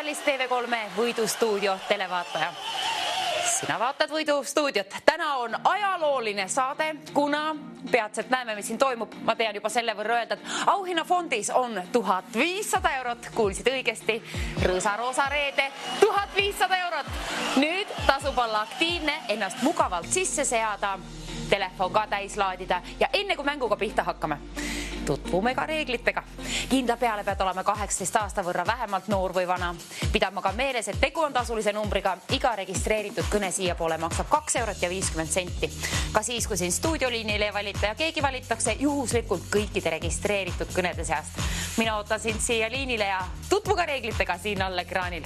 kallis TV3 Võidustuudio televaataja. Sina vaatad Võidustuudiot. Täna on ajalooline saade, kuna peatselt näeme, mis siin toimub. Ma tean juba selle võrra öelda, et auhinnafondis on 1500 eurot. Kuulsid õigesti. Rõõsa-roosa reede 1500 eurot. Nüüd tasub olla aktiivne, ennast mugavalt sisse seada, telefon ka täis laadida ja enne kui mänguga pihta hakkame, tutvume ka reeglitega. Kindla peale pead olema 18 aasta võrra vähemalt noor või vana. Pidama ka meeles, et tegu on tasulise numbriga. Iga registreeritud kõne siia poole maksab 2 eurot ja 50 senti. Ka siis, kui siin stuudioliinile valita ja keegi valitakse juhuslikult kõikide registreeritud kõnede seast. Mina ootan sind siia liinile ja tutvu ka reeglitega siin all ekraanil.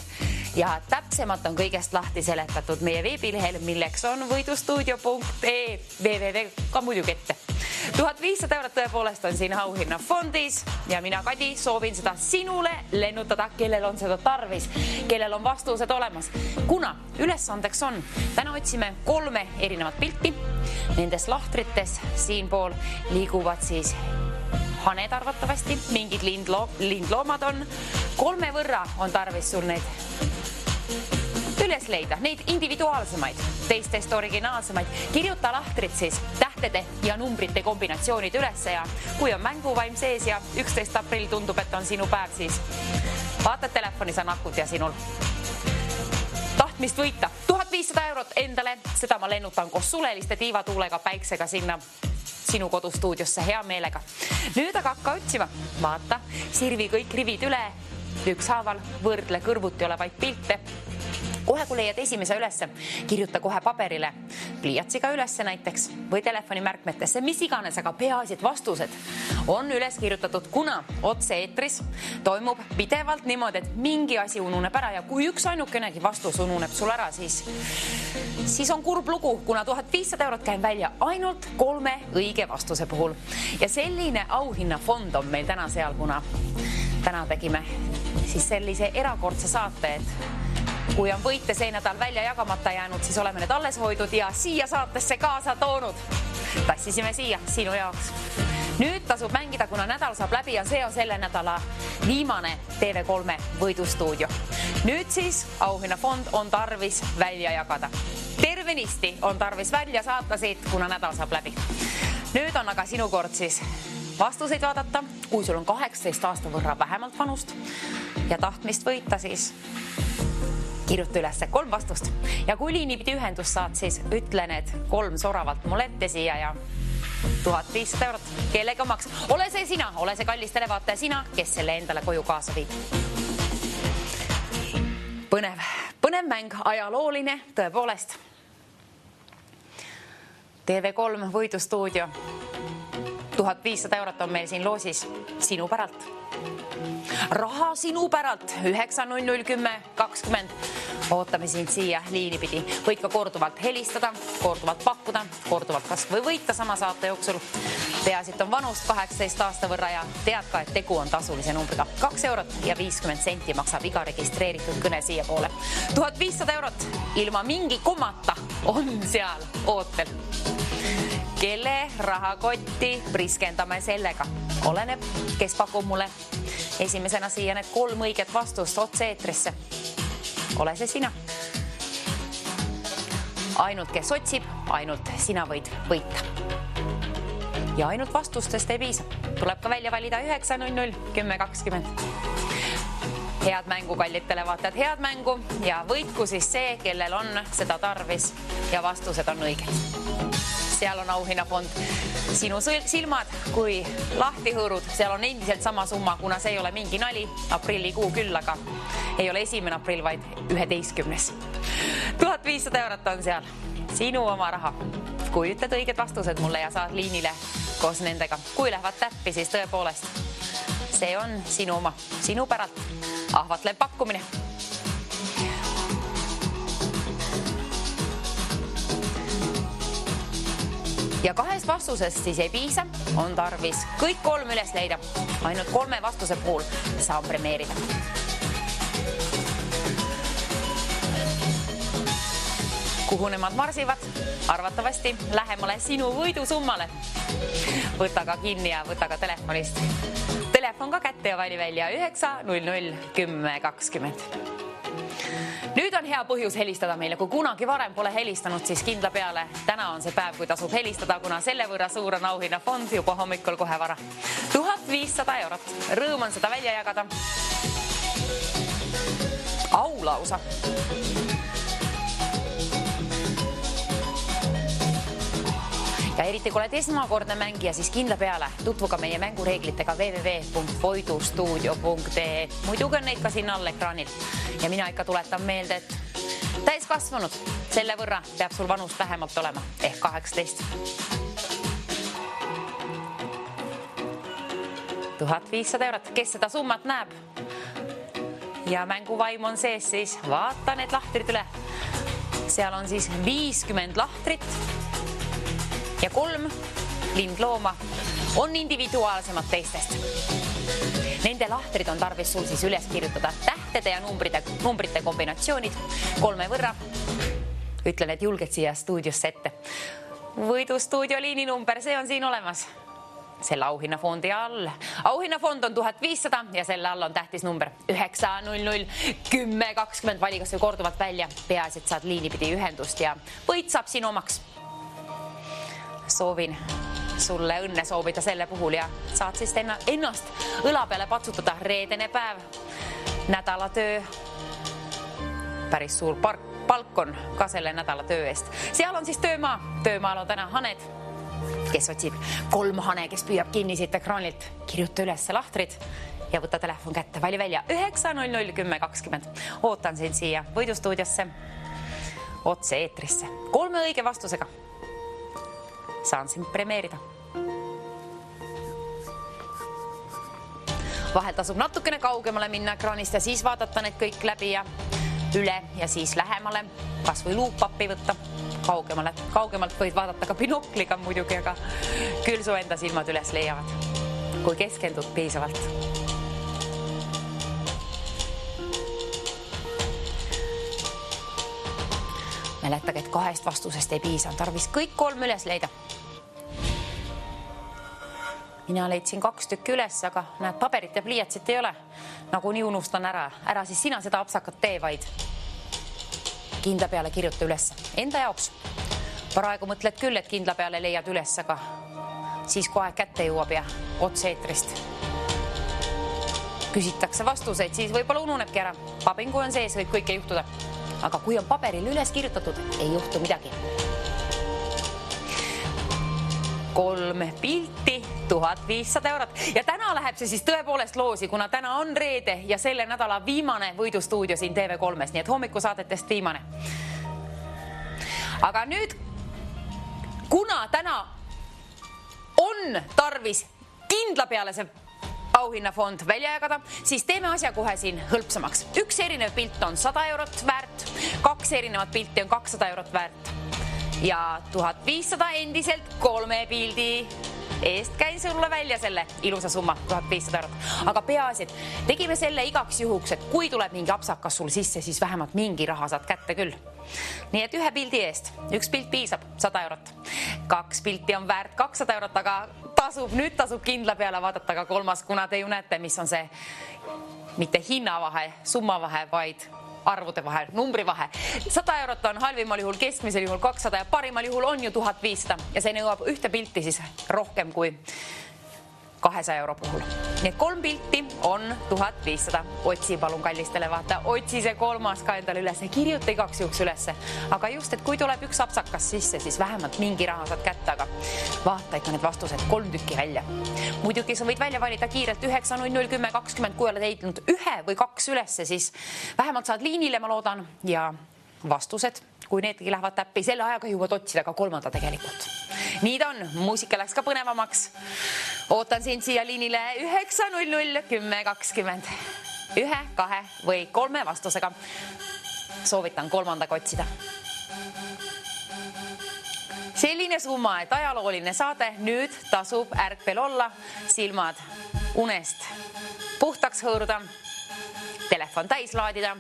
Ja täpsemalt on kõigest lahti seletatud meie veebilehel, milleks on võidustuudio.ee www ka muidugi ette. 1500 eurot tõepoolest on siin auhinnafondis ja mina, Kadi, soovin seda sinule lennutada, kellel on seda tarvis, kellel on vastused olemas. Kuna ülesandeks on, täna otsime 3 erinevat pilti. Nendes lahtrites siinpool liiguvad siis haned arvatavasti, mingid lindloomad on. 3 võrra on tarvis sul neid üles leida, neid individuaalsemaid, teistest originaalsemaid. Kirjuta lahtrid siis tähtede ja numbrite kombinatsioonid üles ja kui on mänguvaim sees ja 11. aprill tundub, et on sinu päev, siis vaatad telefoni, sa nakud ja sinul tahtmist võita 1500 eurot endale. Seda ma lennutan koos suleliste tiivatuulega päiksega sinna sinu kodustuudiosse hea meelega. Nüüd aga hakka otsima. Vaata, sirvi kõik rivid üle, ükshaaval võrdle kõrvuti olevaid pilte. Kohe, kui leiad esimese ülesse, kirjuta kohe paberile, pliiatsiga ülesse näiteks või telefoni märkmetesse, mis iganes, aga peaasjad vastused on üles kirjutatud, kuna otse-eetris toimub pidevalt niimoodi, et mingi asi ununeb ära ja kui üks ainukenegi vastus ununeb sul ära, siis on kurb lugu, kuna 1500 eurot käin välja ainult 3 õige vastuse puhul. Ja selline auhinnafond on meil täna seal, kuna täna tegime siis sellise erakordse saate, et kui on võite see nädal välja jagamata jäänud, siis oleme need alles hoidnud ja siia saatesse kaasa toonud. Tassisime siia sinu jaoks. Nüüd tasub mängida, kuna nädal saab läbi ja see on selle nädala viimane TV3 Võidustuudio. Nüüd siis auhinnafond on tarvis välja jagada. Tervenisti on tarvis välja saata siit, kuna nädal saab läbi. Nüüd on aga sinu kord siis vastuseid vaadata, kui sul on 18 aasta võrra vähemalt vanust ja tahtmist võita, siis kirjuta üles 3 vastust. Ja kui liinipidi ühendust saad, siis ütle need 3 soravalt mul ette siia ja 1500 eurot kellega maks. Ole see sina, ole see kallis televaataja sina, kes selle endale koju kaasa viib. Põnev mäng, ajalooline tõepoolest. TV3 Võidustuudio. 1500 eurot on meil siin loosis sinu päralt. Raha sinu päralt 9001020. Ootame sind siia liinipidi. Võid ka korduvalt helistada, korduvalt pakkuda, korduvalt kas või võita sama saate jooksul. Peasit on vanust 18 aasta võrra ja tead ka, et tegu on tasulise numbriga. 2 eurot ja 50 senti maksab iga registreeritud kõne siia poole. 1500 eurot ilma mingi kummata on seal ootel. Kelle rahakotti priskendame sellega? Oleneb, kes pakub mulle esimesena siia need 3 õiget vastust otse-eetrisse. Ole see sina. Ainult kes otsib, ainult sina võid võita. Ja ainult vastustest ei piisa. Tuleb ka välja valida 9001020. Head mängu, kallid televaatajad, head mängu ja võitku siis see, kellel on seda tarvis ja vastused on õiged. Seal on auhinnafond. Sinu silmad, kui lahti hõõrud, seal on endiselt sama summa, kuna see ei ole mingi nali, aprillikuu küll, aga ei ole 1. aprill, vaid 11. 1500 eurot on seal. Sinu oma raha. Kui ütled õiged vastused mulle ja saad liinile koos nendega, kui lähevad täppi, siis tõepoolest see on sinu oma, sinu päralt. Ahvatlev pakkumine. Ja 2 vastusest siis ei piisa, on tarvis kõik 3 üles leida. Ainult 3 vastuse puhul saab premeerida. Kuhu nemad marsivad? Arvatavasti lähemale sinu võidusummale. Võta ka kinni ja võta ka telefonist. Telefon ka kätte ja vali välja 9001020. Nüüd on hea põhjus helistada meile, kui kunagi varem pole helistanud, siis kindla peale. Täna on see päev, kui tasub helistada, kuna selle võrra suur on auhinnafond juba hommikul kohe vara. 1500 eurot. Rõõm on seda välja jagada. Aulausa. Ja eriti kui oled esmakordne mängija, siis kindla peale tutvuga meie mängureeglitega www.voidustuudio.ee. Muidugi on neid ka siin all ekraanil. Ja mina ikka tuletan meelde, et täiskasvanud selle võrra peab sul vanust vähemalt olema, ehk 18. 1500 eurot. Kes seda summat näeb? Ja mänguvaim on sees, siis vaata need lahtrid üle. Seal on siis 50 lahtrit. Ja 3 lindlooma on individuaalsemad teistest. Nende lahtrid on tarvis sul siis üles kirjutada tähtede ja numbrite kombinatsioonid 3 võrra. Ütlen, et julged siia stuudiosse ette. Võidustuudio liininumber, see on siin olemas. Selle auhinnafondi all. Auhinnafond on 1500 ja selle all on tähtis number 900 10 20. Vali kas või korduvalt välja. Peaasi, et saad liinipidi ühendust ja võit saab siin omaks. Soovin sulle õnne soovida selle puhul ja saad siis ennast õla peale patsutada. Reedene päev, nädala töö, päris suur palk on ka selle nädala töö eest. Seal on siis töömaa. Töömaal on täna haned, kes otsib 3 hane, kes püüab kinni siit ekraanilt. Kirjuta üles lahtrid ja võta telefon kätte. Vali välja 900 10 20. Ootan sind siia Võidustuudiosse otse eetrisse. 3 õige vastusega saan sind premeerida. Vahel tasub natukene kaugemale minna ekraanist ja siis vaadata need kõik läbi ja üle ja siis lähemale. Kas või luupappi võtta kaugemalt võid vaadata ka binokliga muidugi, aga küll su enda silmad üles leiavad, kui keskendud piisavalt. Mäletage, et 2 vastusest ei piisa, on tarvis kõik 3 üles leida. Mina leidsin 2 tükki üles, aga näed, paberit ja pliiatsit ei ole. Nagu nii unustan ära. Ära siis sina seda apsakat tee vaid. Kindla peale kirjuta üles. Enda jaoks. Praegu mõtled küll, et kindla peale leiad üles, aga siis kui aeg kätte jõuab ja otse eetrist küsitakse vastuseid, siis võib-olla ununebki ära. Papingu on sees, võib kõike juhtuda. Aga kui on paberil üles kirjutatud, ei juhtu midagi. 3 pilti, 1500 eurot. Ja täna läheb see siis tõepoolest loosi, kuna täna on reede ja selle nädala viimane Võidustuudio siin TV3-s, nii et hommikusaadetest viimane. Aga nüüd, kuna täna on tarvis kindla peale see auhinnafond välja jagada, siis teeme asja kohe siin hõlpsamaks. 1 erinev pilt on 100 eurot väärt, 2 erinevat pilti on 200 eurot väärt ja 1500 endiselt 3 pildi eest käin sulle välja selle ilusa summa 1500 eurot. Aga peaasi, et tegime selle igaks juhuks, et kui tuleb mingi apsakas sul sisse, siis vähemalt mingi raha saad kätte küll. Nii et 1 pildi eest, 1 pilt piisab 100 eurot, 2 pilti on väärt 200 eurot, aga nüüd tasub kindla peale vaadata ka 3, kuna te ju näete, mis on see mitte hinnavahe, summavahe, vaid arvude vahe, numbri vahe. 100 eurot on halvimal juhul, keskmisel juhul 200 ja parimal juhul on ju 1500 ja see nõuab 1 pilti siis rohkem kui 200 euro puhul. Need 3 pilti on 1500. Otsi palun kallistele vaata, otsi see 3 ka endale üles, kirjuta igaks juhuks ülesse. Aga just, et kui tuleb 1 apsakas sisse, siis vähemalt mingi raha saad kätte, aga vaata ikka need vastused 3 tükki välja. Muidugi sa võid välja valida kiirelt 900 10 20, kui oled heitnud 1 või 2 ülesse, siis vähemalt saad liinile, ma loodan, ja vastused, kui needki lähevad täppi, selle ajaga jõuad otsida ka 3 tegelikult. Nii ta on, muusika läks ka põnevamaks. Ootan sind siia liinile 900 10 20. 1, 2 või 3 vastusega. Soovitan 3. otsida. Selline summa, et ajalooline saade, nüüd tasub ärkvel olla, silmad unest puhtaks hõõruda, telefon täis laadida,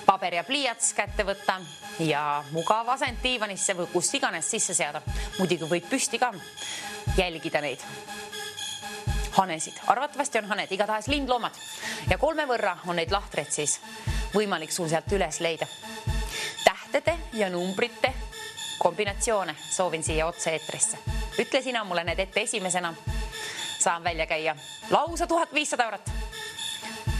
paber ja pliiats kätte võtta ja mugav asend diivanisse või kus iganes sisse seada. Muidugi võid püsti ka jälgida neid hanesid. Arvatavasti on haned, igatahes lindloomad. Ja 3 võrra on neid lahtreid siis võimalik sul sealt üles leida. Tähtede ja numbrite kombinatsioone soovin siia otse-eetrisse. Ütle sina mulle need ette esimesena. Saan välja käia lausa 1500 eurot.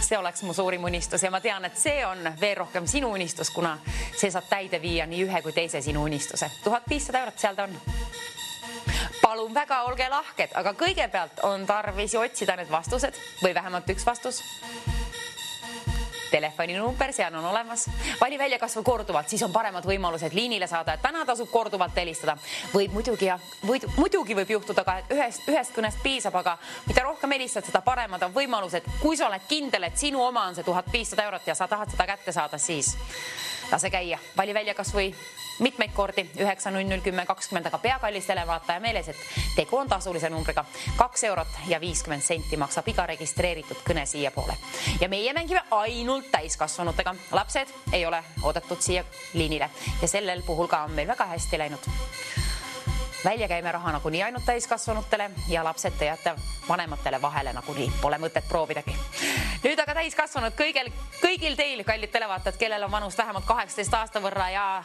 See oleks mu suurim unistus ja ma tean, et see on veel rohkem sinu unistus, kuna see saab täide viia nii ühe kui teise sinu unistuse. 1500 eurot seal ta on. Palun väga, olge lahked, aga kõigepealt on tarvis otsida need vastused või vähemalt üks vastus. Telefoninumber, seal on olemas. Vali välja kas või korduvalt, siis on paremad võimalused liinile saada, et täna tasub korduvalt helistada. Muidugi võib juhtuda ka, et ühest kõnest piisab, aga mida rohkem helistad, seda paremad on võimalused. Kui sa oled kindel, et sinu oma on see 1500 eurot ja sa tahad seda kätte saada, siis lase käia. Vali välja kas või mitmeid kordi 9001020, aga peakallis televaataja meeles, et tegu on tasulise numbriga. 2 eurot ja 50 senti maksab iga registreeritud kõne siia poole. Ja meie mängime ainult täiskasvanutega. Lapsed ei ole oodatud siia liinile ja sellel puhul ka on meil väga hästi läinud. Välja käime raha nagunii ainult täiskasvanutele ja lapsed te jätte vanematele vahele nagunii. Pole mõtet proovidagi. Nüüd aga täiskasvanud kõigil teil, kallid televaatajad, kellel on vanust vähemalt 18 aasta võrra ja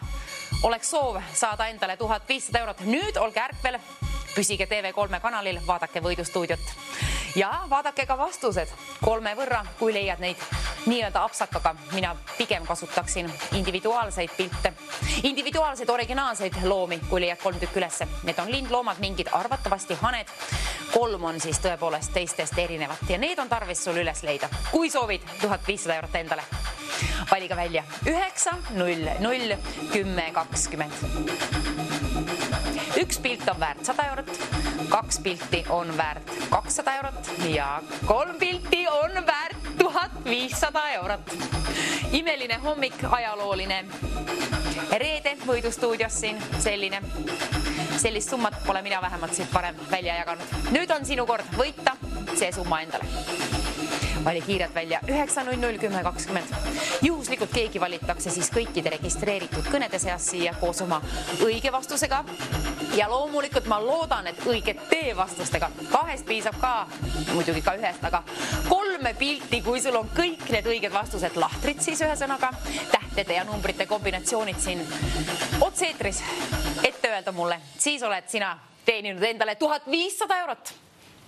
oleks soov saada endale 1500 eurot. Nüüd olge ärkvel, püsige TV3 kanalil, vaadake Võidustuudiot. Ja vaadake ka vastused 3 võrra, kui leiad neid nii-öelda apsakaga. Mina pigem kasutaksin individuaalseid pilte, individuaalseid originaalseid loomi, kui leiad 3 tükk ülesse. Need on lindloomad, mingid arvatavasti haned. 3 on siis tõepoolest teistest erinevat ja need on tarvis sul üles leida. Kui soovid 1500 eurot endale, valiga välja 900 10 20. Üks pilt on väärt 100 eurot, 2 pilti on väärt 200 eurot ja 3 pilti on väärt 1500 eurot. Imeline hommik, ajalooline reede Võidustuudios siin selline. Sellist summat pole mina vähemalt siit varem välja jaganud. Nüüd on sinu kord võita see summa endale. Vali kiirelt välja 900 10 20. Juhuslikult keegi valitakse siis kõikide registreeritud kõnede seas siia koos oma õige vastusega. Ja loomulikult ma loodan, et õiget tee vastustega. 2 piisab ka, muidugi ka 1, aga 3 pilti, kui sul on kõik need õiged vastused, lahtrid siis ühe sõnaga, tähtede ja numbrite kombinatsioonid siin otse-eetris ette öelda mulle, siis oled sina teeninud endale 1500 eurot.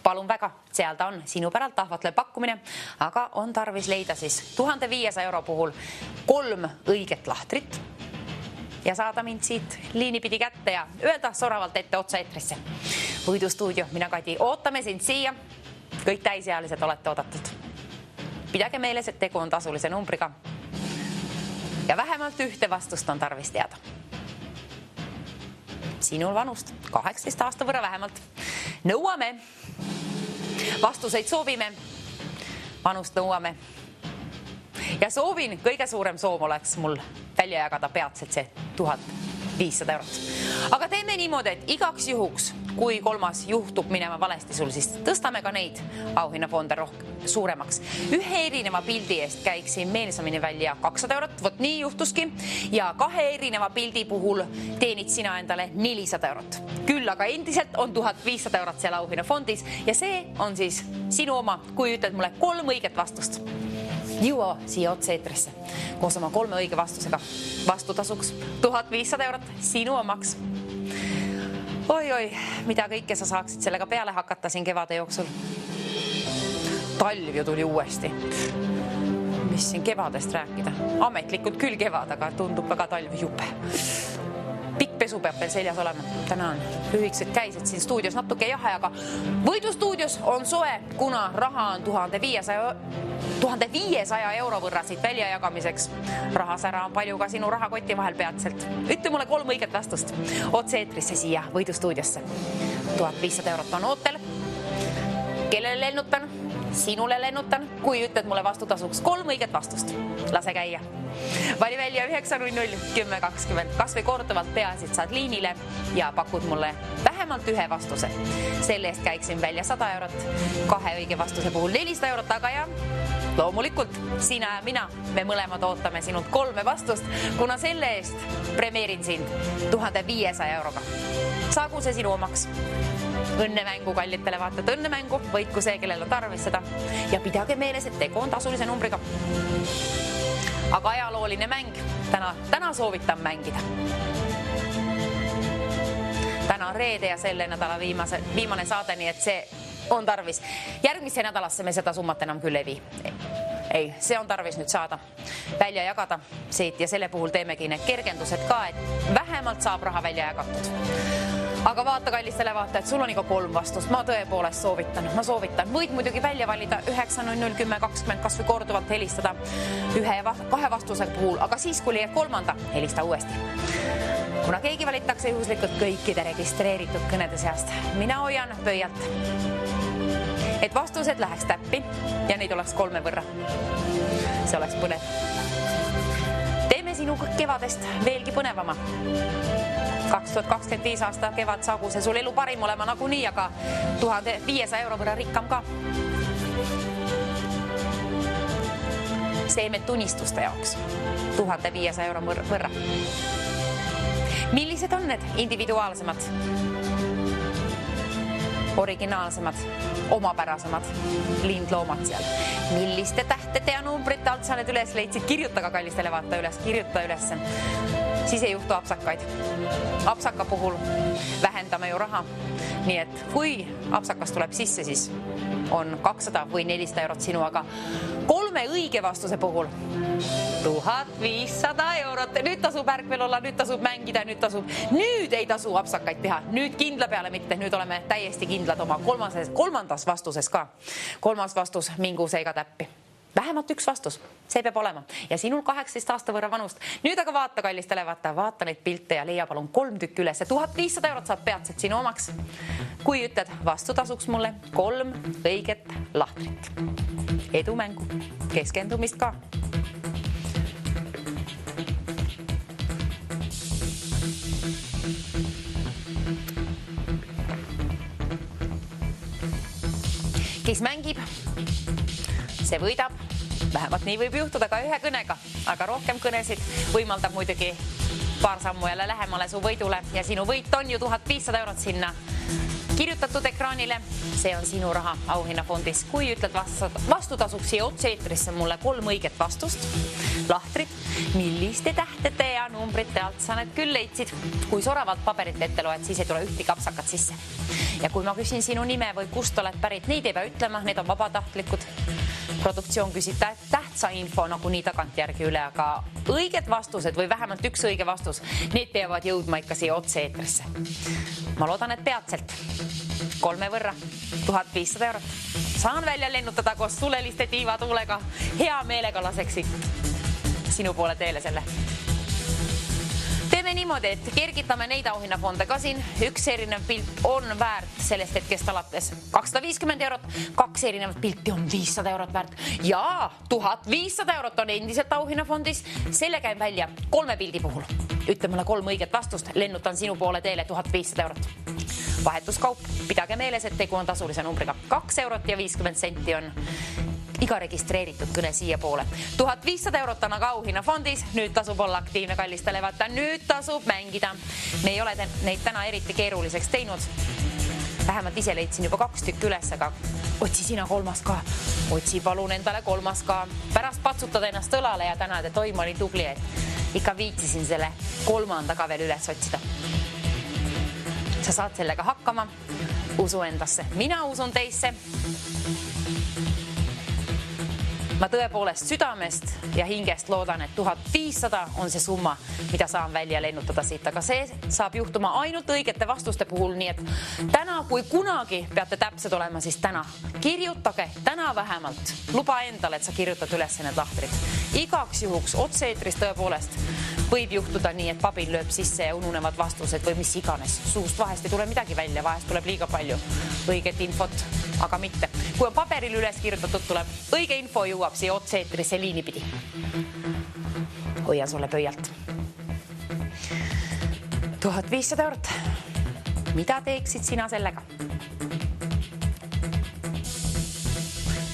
Palun väga, seal ta on, sinu päralt tahvatle pakkumine, aga on tarvis leida siis 1500 euro puhul 3 õiget lahtrit ja saada mind siit liinipidi kätte ja öelda soravalt ette otse-eetrisse. Võidustuudio, mina Kadi, ootame sind siia. Kõik täisealised olete oodatud. Pidage meeles, et tegu on tasulise numbriga ja vähemalt 1 vastust on tarvis teada. Sinul vanust 18 aasta võrra vähemalt. Nõuame. Vastuseid soovime. Vanust nõuame. Ja soovin, kõige suurem soov oleks mul välja jagada peatselt see 1500 eurot. Aga teeme niimoodi, et igaks juhuks, kui 3. juhtub minema valesti sul, siis tõstame ka neid auhinnafonde suuremaks. Ühe erineva pildi eest käiksin meelsamini välja 200 eurot, vot nii juhtuski. Ja 2 erineva pildi puhul teenid sina endale 400 eurot. Küll aga endiselt on 1500 eurot seal auhinnafondis ja see on siis sinu oma, kui ütled mulle 3 õiget vastust. Jõua siia otse-eetrisse koos oma 3 õige vastusega. Vastutasuks 1500 eurot sinu omaks. Oi, mida kõike sa saaksid sellega peale hakata siin kevade jooksul. Talv ju tuli uuesti. Mis siin kevadest rääkida? Ametlikult küll kevad, aga tundub väga talv jube. Pikk pesu peab veel seljas olema. Täna on lühikesed käised siin stuudios natuke jahe, aga Võidustuudios on soe, kuna raha on 1500 euro võrra siit välja jagamiseks. Rahasära on palju ka sinu rahakoti vahel peatselt. Ütle mulle 3 õiget vastust. Otse-eetrisse siia Võidustuudiosse. 1500 eurot on ootel. Kellele lennutan? Sinule lennutan, kui ütled mulle vastutasuks 3 õiget vastust. Lase käia. Vali välja 900 10 20. Kas või korduvalt peasid saad liinile ja pakud mulle vähemalt 1 vastuse. Selle eest käiksin välja 100 eurot. 2 õige vastuse puhul 400 eurot, aga ja loomulikult sina ja mina, me mõlemad ootame sinult 3 vastust, kuna selle eest premeerin sind 1500 euroga. Saagu see sinu omaks. Õnnemängu, kallid televaatajad, õnnemängu, võitku see, kellel on tarvis seda. Ja pidage meeles, et tegu on tasulise numbriga. Aga ajalooline mäng. Täna soovitan mängida. Täna on reede ja selle nädala viimane saade, nii et see on tarvis. Järgmisse nädalasse me seda summat enam küll ei vii. Ei, see on tarvis nüüd saada, välja jagada siit ja selle puhul teemegi need kergendused ka, et vähemalt saab raha välja jagatud. Aga vaata, kallistele vaatajad, sul on ikka 3 vastust. Ma tõepoolest soovitan. Võid muidugi välja valida 900 10 20 kas või korduvalt helistada 1-2 vastuse puhul, aga siis, kui leiad 3, helista uuesti. Kuna keegi valitakse juhuslikult kõikide registreeritud kõnede seast, mina hoian pöialt, et vastused läheks täppi ja neid oleks 3 võrra. See oleks põnev. Teeme sinu kevadest veelgi põnevama. 2025 aasta kevad saagu see sul elu parim olema nagunii, aga 1500 euro võrra rikkam ka. Seemed tunnistuste jaoks 1500 euro võrra. Millised on need individuaalsemad, originaalsemad, omapärasemad lindloomad seal? Milliste tähtede ja numbrite alt sa need üles leidsid? Kirjuta ka kallistele vaata üles, kirjuta üles. Siis ei juhtu apsakaid. Apsaka puhul vähendame ju raha. Nii et kui apsakas tuleb sisse, siis on 200 või 400 eurot sinu, aga 3 õige vastuse puhul 1500 eurot. Nüüd tasub ärkvel olla, nüüd tasub mängida, nüüd ei tasu apsakaid teha. Nüüd kindla peale mitte, nüüd oleme täiesti kindlad oma kolmandas vastuses ka. 3. vastus, mingu seega täppi. Vähemalt 1 vastus, see peab olema. Ja sinul 18 aasta võrra vanust. Nüüd aga vaata, kallistele, vaata neid pilte ja leia palun 3 tükki üles. 1500 eurot saab peatselt sinu omaks. Kui ütled, vastu tasuks mulle 3 õiget lahtrit. Edu mängu, keskendumist ka. Kes mängib, see võidab. Vähemalt nii võib juhtuda ka 1 kõnega, aga rohkem kõnesid võimaldab muidugi paar sammu jälle lähemale su võidule ja sinu võit on ju 1500 eurot sinna kirjutatud ekraanile. See on sinu raha auhinnafondis. Kui ütled vastutasuks siia otse-eetrisse mulle 3 õiget vastust, lahtrid, milliste tähtede ja numbrite alt sa need küll leidsid. Kui soravalt paberit ette loed, siis ei tule ühtegi apsakat sisse. Ja kui ma küsin sinu nime või kust oled pärit, neid ei pea ütlema, need on vabatahtlikud. Produktsioon küsib tähtsa info nagu nii tagantjärgi üle, aga õiged vastused või vähemalt 1 õige vastus, need peavad jõudma ikka siia otse-eetrisse. Ma loodan, et peatselt 3 võrra 1500 eurot. Saan välja lennutada koos suleliste tiivatuulega. Hea meelega laseksid sinu poole teele selle. Teeme niimoodi, et kergitame neid auhinnafonde ka siin. 1 erinev pilt on väärt sellest hetkest alates 250 eurot, 2 erinevat pilti on 500 eurot väärt ja 1500 eurot on endiselt auhinnafondis. Selle käin välja 3 pildi puhul. Ütle mulle 3 õiget vastust, lennutan sinu poole teele 1500 eurot. Vahetuskaup, pidage meeles, et tegu on tasulise numbriga. 2 eurot ja 50 senti on iga registreeritud kõne siia poole. 1500 eurot on aga auhinnafondis. Nüüd tasub olla aktiivne, kallistele vaata. Nüüd tasub mängida. Me ei ole neid täna eriti keeruliseks teinud. Vähemalt ise leidsin juba 2 tükki üles, aga otsi sina 3. ka. Otsi palun endale 3. ka. Pärast patsutad ennast õlale ja tänad, et oi, ma olin tubli, et ikka viitsisin selle 3. ka veel üles otsida. Sa saad sellega hakkama. Usu endasse. Mina usun teisse. Ma tõepoolest südamest ja hingest loodan, et 1500 on see summa, mida saan välja lennutada siit, aga see saab juhtuma ainult õigete vastuste puhul, nii et täna, kui kunagi peate täpsed olema, siis täna kirjutage, täna vähemalt, luba endale, et sa kirjutad üles need lahtrid. Igaks juhuks otse-eetris tõepoolest võib juhtuda nii, et pabil lööb sisse ja ununevad vastused või mis iganes. Suust vahest ei tule midagi välja, vahest tuleb liiga palju õiget infot, aga mitte. Kui on paberil üles kirjutatud, tuleb õige info jõuab siia otse-eetrisse liini pidi. Hoian sulle pöialt. 1500 eurot. Mida teeksid sina sellega?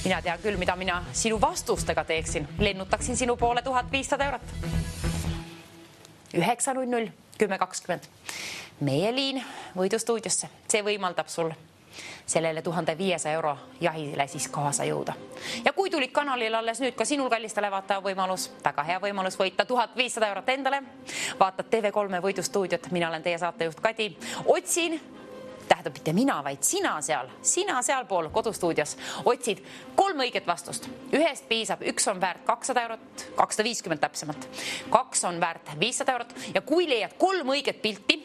Mina tean küll, mida mina sinu vastustega teeksin. Lennutaksin sinu poole 1500 eurot. 900 10 20. Meie liin võidustuudiosse. See võimaldab sul sellele 1500 euro jahile siis kaasa jõuda. Ja kui tulid kanalil alles nüüd ka sinul, kallis televaataja, võimalus, väga hea võimalus võita 1500 eurot endale. Vaatad TV3 võidustuudiot, mina olen teie saatejuht Kadi. Otsin, tähendab mitte mina, vaid sina sealpool kodustuudios otsid 3 õiget vastust. Ühest piisab, 1 on väärt 200 eurot, 250 täpsemalt. 2 on väärt 500 eurot ja kui leiad 3 õiget pilti,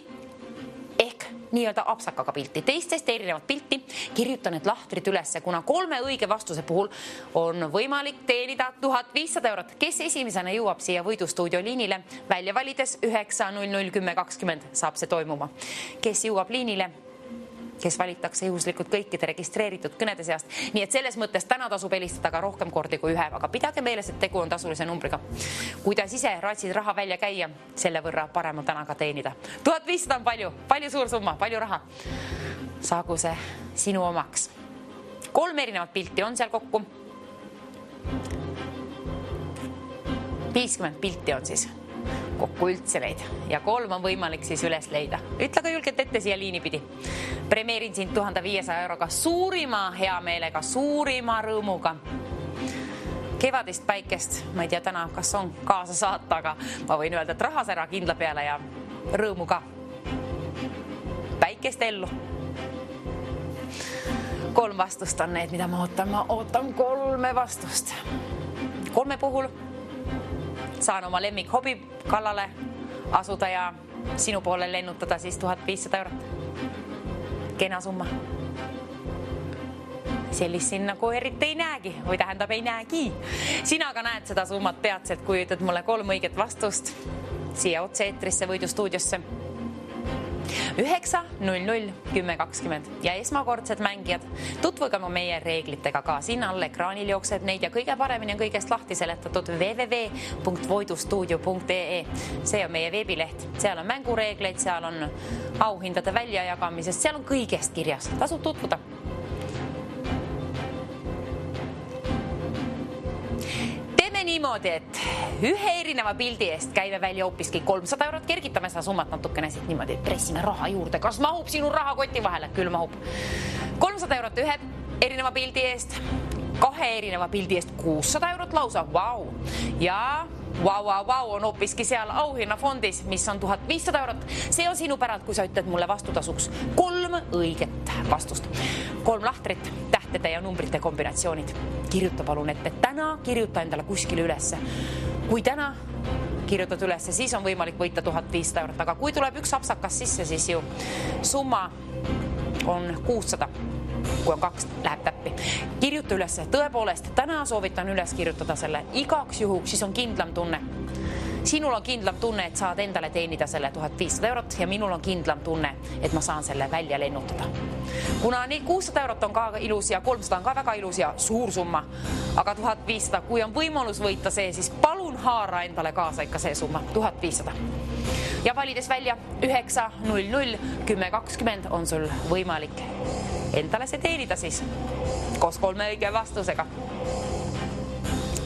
ehk nii-öelda apsakaga pilti, teistest erinevat pilti, kirjuta need lahtrid ülesse, kuna 3 õige vastuse puhul on võimalik teenida 1500 eurot. Kes esimesena jõuab siia võidustuudio liinile, välja valides 9001020 saab see toimuma. Kes jõuab liinile, kes valitakse juhuslikult kõikide registreeritud kõnede seast. Nii et selles mõttes täna tasub helistada ka rohkem kordi kui 1, aga pidage meeles, et tegu on tasulise numbriga. Kuidas ise raatsid raha välja käia, selle võrra parem on täna ka teenida. 1500 on palju suur summa, palju raha. Saagu see sinu omaks. 3 erinevat pilti on seal kokku. 50 pilti on siis kokku üldse neid ja 3 on võimalik siis üles leida. Ütle ka julgelt ette siia liini pidi. Premeerin sind 1500 euroga suurima heameelega, suurima rõõmuga. Kevadist päikest, ma ei tea täna, kas on kaasa saata, aga ma võin öelda, et rahasära kindla peale ja rõõmu ka. Päikest ellu. 3 vastust on need, mida ma ootan 3 vastust. 3 puhul saan oma lemmik hobi kallale asuda ja sinu poole lennutada siis 1500 eurot. Kena summa. Sellist siin nagu eriti ei näegi, või tähendab ei näegi. Sina ka näed seda summat peatselt, kui ütled mulle 3 õiget vastust siia otse-eetrisse võidustuudiosse. 9001020 ja esmakordsed mängijad, tutvuge meie reeglitega ka. Siin all ekraanil jookseb neid ja kõige paremini on kõigest lahti seletatud www.voidustuudio.ee. See on meie veebileht, seal on mängureegleid, seal on auhindade väljajagamisest, seal on kõigest kirjas, tasub tutvuda. Niimoodi, et ühe erineva pildi eest käime välja hoopiski 300 eurot, kergitame seda summat natukene siit niimoodi, pressime raha juurde. Kas mahub sinu rahakoti vahele? Küll mahub. 300 eurot ühe erineva pildi eest, 2 erineva pildi eest 600 eurot lausa. Vau! Ja on hoopiski seal auhinnafondis, mis on 1500 eurot. See on sinu päralt, kui sa ütled mulle vastutasuks 3 õiget vastust. 3 lahtrit, tähtede ja numbrite kombinatsioonid. Kirjuta palun ette. Täna kirjuta endale kuskile ülesse. Kui täna kirjutad ülesse, siis on võimalik võita 1500 eurot. Aga kui tuleb üks apsakas sisse, siis ju summa on 600. Kui on 2, läheb täppi. Kirjuta ülesse. Tõepoolest, täna soovitan üles kirjutada selle igaks juhuks, siis on kindlam tunne. Sinul on kindlam tunne, et saad endale teenida selle 1500 eurot ja minul on kindlam tunne, et ma saan selle välja lennutada. Kuna 600 eurot on ka ilus ja 300 on ka väga ilus ja suur summa, aga 1500, kui on võimalus võita see, siis palun haara endale kaasa ikka see summa, 1500. Ja valides välja 9001020 on sul võimalik endale see teenida siis koos 3 õige vastusega.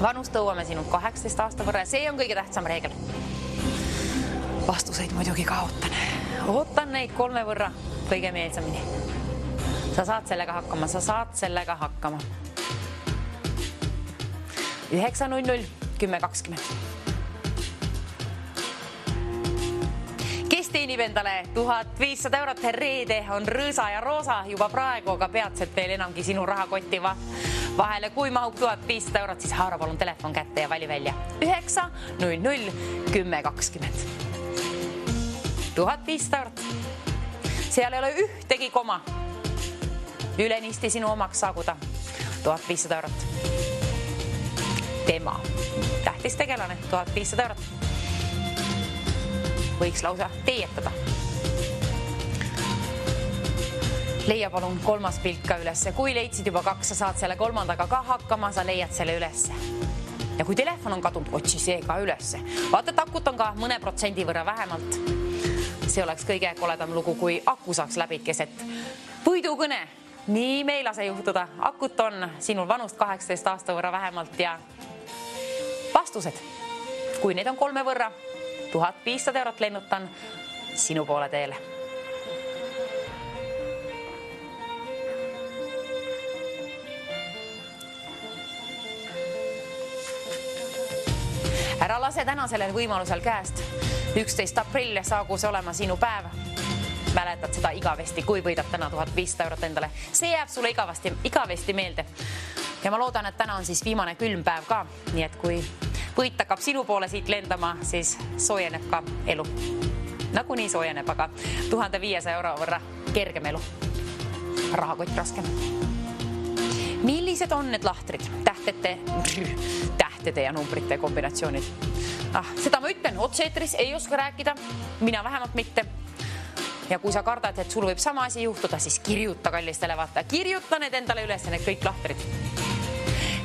Vanust tõuame sinult 18 aasta võrra ja see on kõige tähtsam reegel. Vastuseid muidugi ka ootan neid 3 võrra kõige meelsamini. Sa saad sellega hakkama. 9001020. Kes teenib endale 1500 eurot? Reede on rõõsa ja roosa juba praegu, aga peatselt veel enamgi sinu rahakotti vahele. Kui mahub 1500 eurot, siis haara palun telefon kätte ja vali välja 9001020. 1500 eurot. Seal ei ole ühtegi koma. Ülenisti sinu omaks saaguda 1500 eurot. Tema. Tähtis tegelane 1500 eurot. Võiks lausa teietada. Leia palun 3. pilt ka ülesse. Kui leidsid juba 2, sa saad selle 3. ka hakkama, sa leiad selle ülesse. Ja kui telefon on kadunud, otsi see ka ülesse. Vaata, et akut on ka mõne protsendi võrra vähemalt. See oleks kõige koledam lugu, kui aku saaks läbi keset võidukõne. Nii me ei lase juhtuda. Akut on sinul vanust 18 aasta võrra vähemalt ja vastused. Kui need on 3 võrra, 1500 eurot lennutan sinu poole teele. Ära lase täna sellel võimalusel käest. 11. aprill saagu see olema sinu päev. Mäletad seda igavesti, kui võidad täna 1500 eurot endale. See jääb sulle igavesti meelde. Ja ma loodan, et täna on siis viimane külm päev ka. Nii et kui võit hakkab sinu poole siit lendama, siis soojeneb ka elu. Nagunii soojeneb, aga 1500 euro võrra kergem elu. Rahakott raskem. Millised on need lahtrid? Tähtede ja numbrite kombinatsioonid. Seda ma ütlen, otse-eetris ei oska rääkida. Mina vähemalt mitte. Ja kui sa kardad, et sul võib sama asi juhtuda, siis kirjuta kallistele vaata. Kirjuta need endale üles, need kõik lahtrid.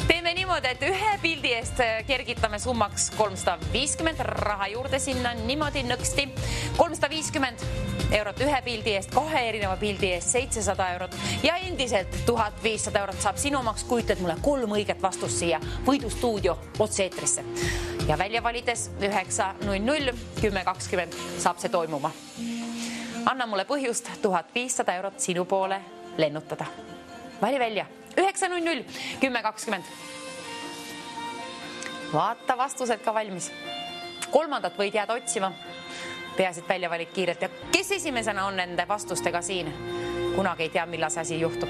Teeme niimoodi, et ühe pildi eest kergitame summaks 350 raha juurde sinna niimoodi nõksti. 350 eurot ühe pildi eest, 2 erineva pildi eest 700 eurot ja endiselt 1500 eurot saab sinu omaks, kui ütled mulle 3 õiget vastust siia võidustuudio otse-eetrisse. Ja välja valides 9.00 10.20 saab see toimuma. Anna mulle põhjust 1500 eurot sinu poole lennutada. Vali välja 9.00 10.20. Vaata vastused ka valmis. 3. võid jääda otsima. Peasid välja valid kiirelt ja kes esimesena on nende vastustega siin? Kunagi ei tea, millal see asi juhtub.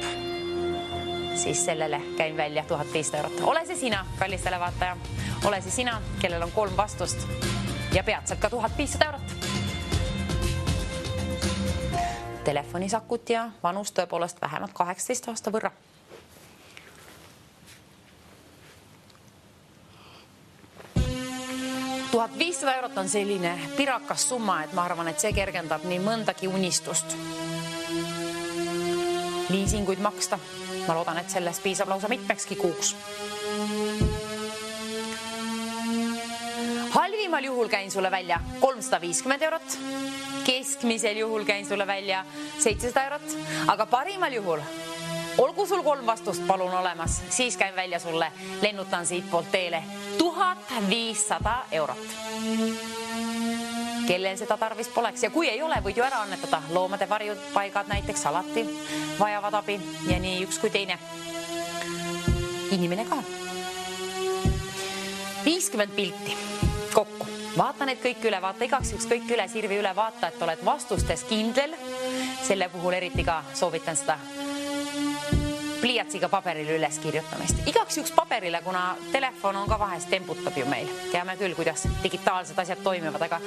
Siis sellele käin välja 1500 eurot. Ole see sina, kallistele vaataja. Ole see sina, kellel on 3 vastust ja peatselt ka 1500 eurot. Telefonisakut ja vanus tõepoolest vähemalt 18 aasta võrra. €1500 on selline pirakas summa, et ma arvan, et see kergendab nii mõndagi unistust. Liisinguid maksta. Ma loodan, et sellest piisab lausa mitmekski kuuks. Halvimal juhul käin sulle välja 350 eurot. Keskmisel juhul käin sulle välja 700 eurot. Aga parimal juhul, olgu sul 3 vastust palun olemas, siis käin välja sulle, lennutan siit poolt teele 1500 eurot. Kellel seda tarvis poleks ja kui ei ole, võid ju ära annetada. Loomade varjupaigad näiteks alati vajavad abi ja nii üks kui teine. Inimene ka. 50 pilti kokku. Vaata need kõik üle, vaata igaks juks kõik üle, sirvi üle, vaata, et oled vastustes kindel. Selle puhul eriti ka soovitan seda pliiatsiga paberile üles kirjutamist. Igaks juks paberile, kuna telefon on ka vahest temputab ju meil. Teame küll, kuidas digitaalsed asjad toimivad, aga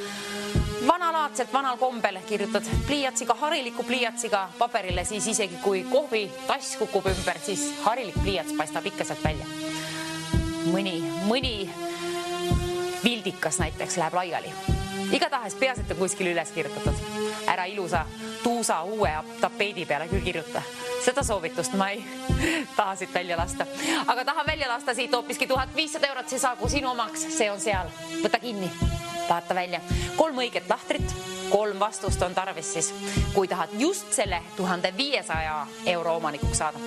vanalaadselt, vanal kombel kirjutad pliiatsiga, hariliku pliiatsiga paberile, siis isegi kui kohvi tass kukub ümber, siis harilik pliiats paistab ikka sealt välja. Mõni vildikas näiteks läheb laiali. Igatahes peasete kuskil üles kirjutatud. Ära ilusa tuusa uue tapeedi peale küll kirjuta. Seda soovitust ma ei taha siit välja lasta. Aga tahan välja lasta siit hoopiski 1500 eurot, see saagu sinu omaks, see on seal. Võta kinni, vaata välja. 3 õiget lahtrit, 3 vastust on tarvis siis, kui tahad just selle 1500 euro omanikuks saada.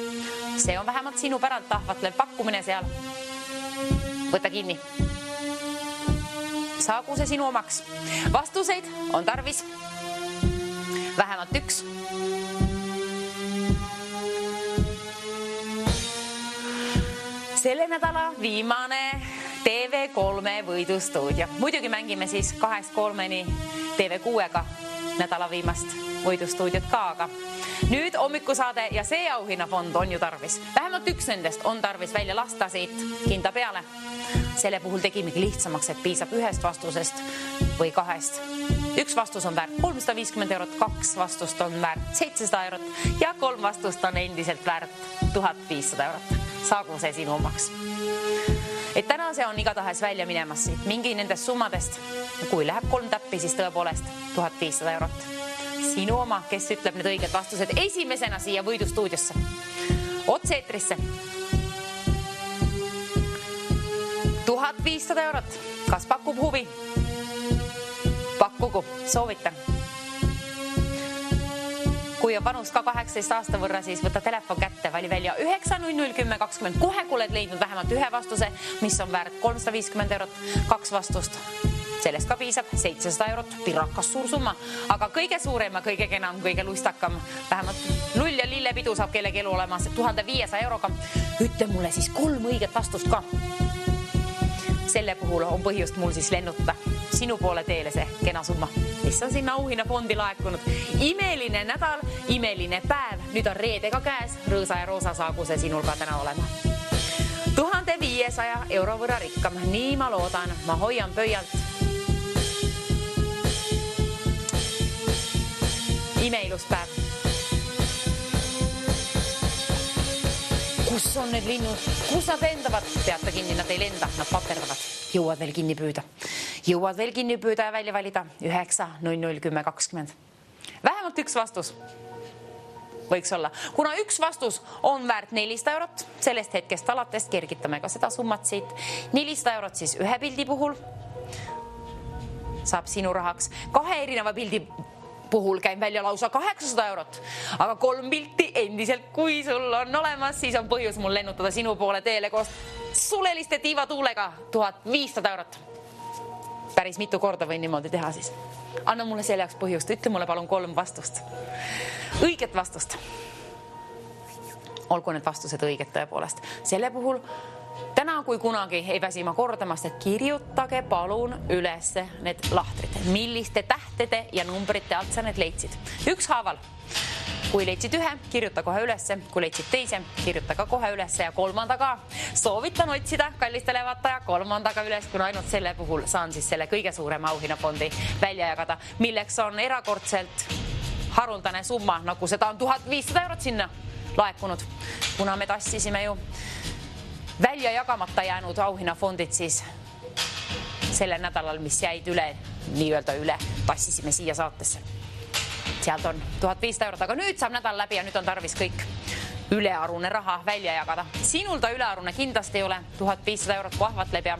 See on vähemalt sinu päralt tahvatlev pakkumine seal. Võta kinni. Saagu see sinu omaks. Vastuseid on tarvis vähemalt 1. Selle nädala viimane TV3 võidustuudio. Muidugi mängime siis 2-3-ni TV6-ga nädala viimast võidustuudiot ka, aga nüüd hommikusaade ja see auhinnafond on ju tarvis. Vähemalt 1 nendest on tarvis välja lasta siit kinda peale. Selle puhul tegimegi lihtsamaks, et piisab 1 vastusest või 2. 1 vastus on väärt 350 eurot, 2 vastust on väärt 700 eurot ja 3 vastust on endiselt väärt 1500 eurot. Saagu see sinu omaks. Et täna see on igatahes välja minemas siit. Mingi nendest summadest, kui läheb 3 täppi, siis tõepoolest 1500 eurot. Sinu oma, kes ütleb need õiged vastused esimesena siia võidustuudiosse. Otse-eetrisse. 1500 eurot. Kas pakub huvi? Pakkugu, soovitan. Kui on vanus ka 18 aasta võrra, siis võta telefon kätte, vali välja 9.00 10.20. Kohe kui oled leidnud vähemalt 1 vastuse, mis on väärt 350 eurot, 2 vastust. Sellest ka piisab 700 eurot, pirakas suur summa. Aga kõige suurem ja kõige kenam, kõige luistakam, vähemalt lull ja lillepidu saab kellegi elu olema 1500 euroga. Ütle mulle siis 3 õiget vastust ka. selle puhul on põhjust mul siis lennutada sinu poole teele see kena summa, mis on sinna auhinnafondi laekunud. Imeline nädal, imeline päev, nüüd on reedega käes, rõõsa ja roosa saagu see sinul ka täna olema. 1500 euro võrra rikkam, nii ma loodan, ma hoian pöialt. Imeilus päev. Kus on need linnud? Kus nad lendavad? Peata kinni, nad ei lenda, nad paperdavad. Jõuad veel kinni püüda. Jõuad veel kinni püüda ja välja valida 9, 00, 10, 20. Vähemalt üks vastus võiks olla. Kuna üks vastus on väärt 400 eurot, sellest hetkest alates kergitame ka seda summat siit. 400 eurot siis ühe pildi puhul saab sinu rahaks. 2 erineva pildi puhul käin välja lausa 800 eurot, aga 3 pilti endiselt, kui sul on olemas, siis on põhjus mul lennutada sinu poole teele koos suleliste tiivatuulega 1500 eurot. Päris mitu korda võin niimoodi teha siis. Anna mulle selle jaoks põhjust, ütle mulle palun 3 vastust. Õiget vastust. Olgu need vastused õiged tõepoolest. Selle puhul täna kui kunagi ei väsi ma kordamast, et kirjutage palun üles need lahtrid. Milliste tähtede ja numbrite alt sa need leidsid. Ükshaaval. Kui leidsid ühe, kirjuta kohe ülesse. Kui leidsid teise, kirjuta ka kohe ülesse ja kolmandaga. Soovitan otsida kallistele vaataja kolmandaga üles, kuna ainult selle puhul saan siis selle kõige suurema auhinnafondi välja jagada, milleks on erakordselt haruldane summa, nagu seda on 1500 eurot sinna laekunud, kuna me tassisime ju välja jagamata jäänud auhinnafondid siis sellel nädalal, mis jäid üle, nii-öelda üle, tassisime siia saatesse. Sealt on 1500 eurot, aga nüüd saab nädal läbi ja nüüd on tarvis kõik ülearune raha välja jagada. Sinul ta ülearune kindlasti ei ole, 1500 eurot kohvatleb ja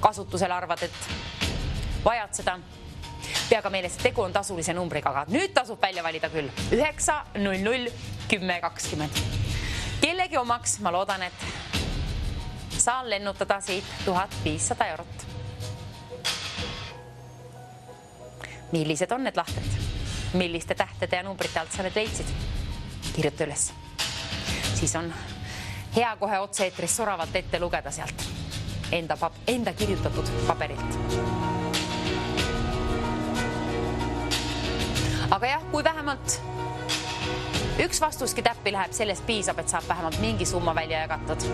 kasutusele arvad, et vajad seda. Pea ka meeles, et tegu on tasulise numbriga, aga nüüd tasub välja valida küll 9, 00, 10, 20. Kellegi omaks, ma loodan, et saan lennutada siit 1500 eurot. Millised on need lahtrid? Milliste tähtede ja numbrite alt sa need leidsid? Kirjuta üles. Siis on hea kohe otse-eetris soravalt ette lugeda sealt enda kirjutatud paberilt. Aga jah, kui vähemalt üks vastuski täppi läheb, sellest piisab, et saab vähemalt mingi summa välja jagatud.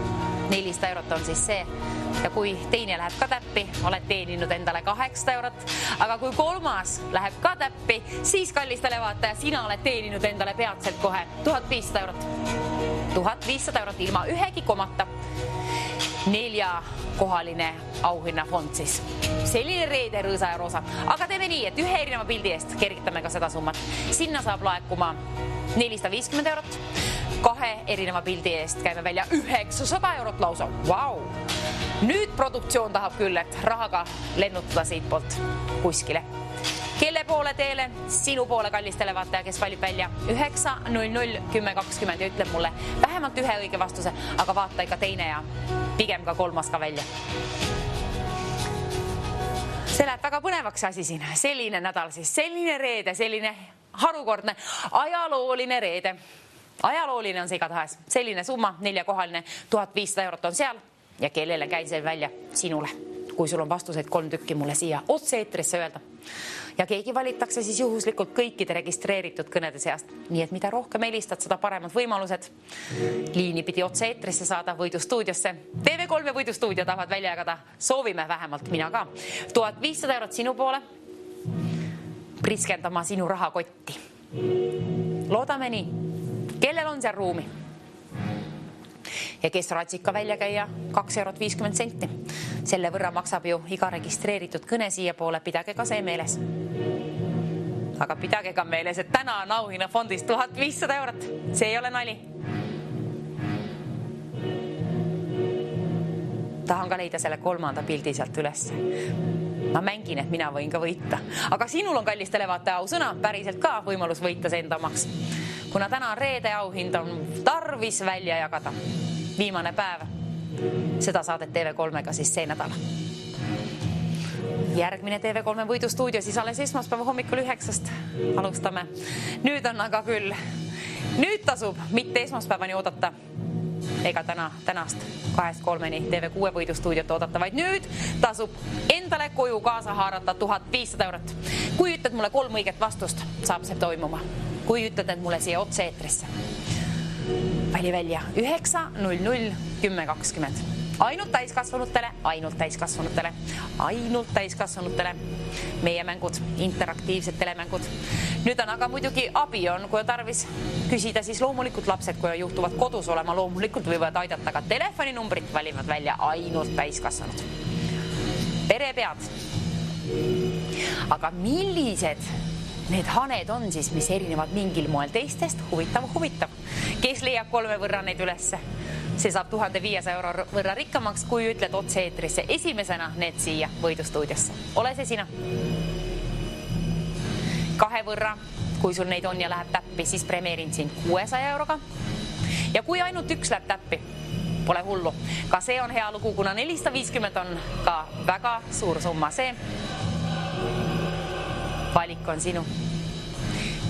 400 eurot on siis see. Ja kui teine läheb ka täppi, oled teeninud endale 800 eurot. Aga kui kolmas läheb ka täppi, siis kallistele vaataja, sina oled teeninud endale peatselt kohe 1500 eurot. 1500 eurot ilma ühegi komata. 4-kohaline auhinnafond siis. Selline reede rõõsa ja roosa. Aga teeme nii, et ühe erineva pildi eest kergitame ka seda summat. Sinna saab laekuma 450 eurot. 2 erineva pildi eest käime välja 900 eurot lausa. Vau! Nüüd produktsioon tahab küll, et rahaga lennutada siit poolt kuskile. Kelle poole teele? Sinu poole kallistele vaataja, kes valib välja 9, 00, 10, 20 ja ütleb mulle vähemalt ühe õige vastuse, aga vaata ikka teine ja pigem ka kolmas ka välja. See läheb väga põnevaks asi siin. Selline nädal siis, selline reede, selline harukordne, ajalooline reede. Ajalooline on see igatahes. Selline summa, 4-kohaline, 1500 eurot on seal ja kellele käin see välja? Sinule. Kui sul on vastuseid 3 tükki mulle siia otse-eetrisse öelda. Ja keegi valitakse siis juhuslikult kõikide registreeritud kõnede seast. Nii et mida rohkem helistad, seda paremad võimalused. Liini pidi otse-eetrisse saada Võidustuudiosse. TV3 ja Võidustuudio tahavad välja jagada. Soovime vähemalt mina ka. 1500 eurot sinu poole. Priskendama sinu rahakotti. Loodame nii. Kellel on seal ruumi? Ja kes ratsika välja käia 2 eurot 50 senti. Selle võrra maksab ju iga registreeritud kõne siia poole, pidage ka see meeles. Aga pidage ka meeles, et täna on auhinnafondis 1500 eurot. See ei ole nali. Tahan ka leida selle kolmanda pildi sealt üles. Ma mängin, et mina võin ka võita. Aga sinul on kallistele vaataja ausõna, päriselt ka võimalus võita see enda omaks. Kuna täna on reede auhind, on tarvis välja jagada. Viimane päev. Seda saadet TV3-ga siis see nädal. Järgmine TV3 Võidustuudio siis alles esmaspäeva hommikul 9. Alustame. Nüüd on aga küll. Nüüd tasub mitte esmaspäevani oodata, ega tänast 2-3 TV6 võidustuudiot oodata, vaid nüüd tasub endale koju kaasa haarata 1500 €. Kui ütled mulle 3 õiget vastust, saab see toimuma. Kui ütled need mulle siia otse eetrisse, vali välja 9 00 10 20. Ainult täiskasvanutele, ainult täiskasvanutele, ainult täiskasvanutele. Meie mängud, interaktiivsed telemängud. Nüüd on aga muidugi abi on, kui on tarvis küsida, siis loomulikult lapsed, kui juhtuvad kodus olema, loomulikult võivad aidata, ka telefoninumbrit valivad välja ainult täiskasvanud. Perepead. Aga millised need haned on siis, mis erinevad mingil moel teistest? Huvitav. Kes leiab 3 võrra neid ülesse? See saab 1500 € võrra rikkamaks, kui ütled otse eetrisse esimesena need siia võidustuudiosse. Ole see sina. 2 võrra, kui sul neid on ja läheb täppi, siis premeerin sind 600 €-ga. Ja kui ainult 1 läheb täppi, pole hullu. Ka see on hea lugu, kuna 450 on ka väga suur summa. See valik on sinu.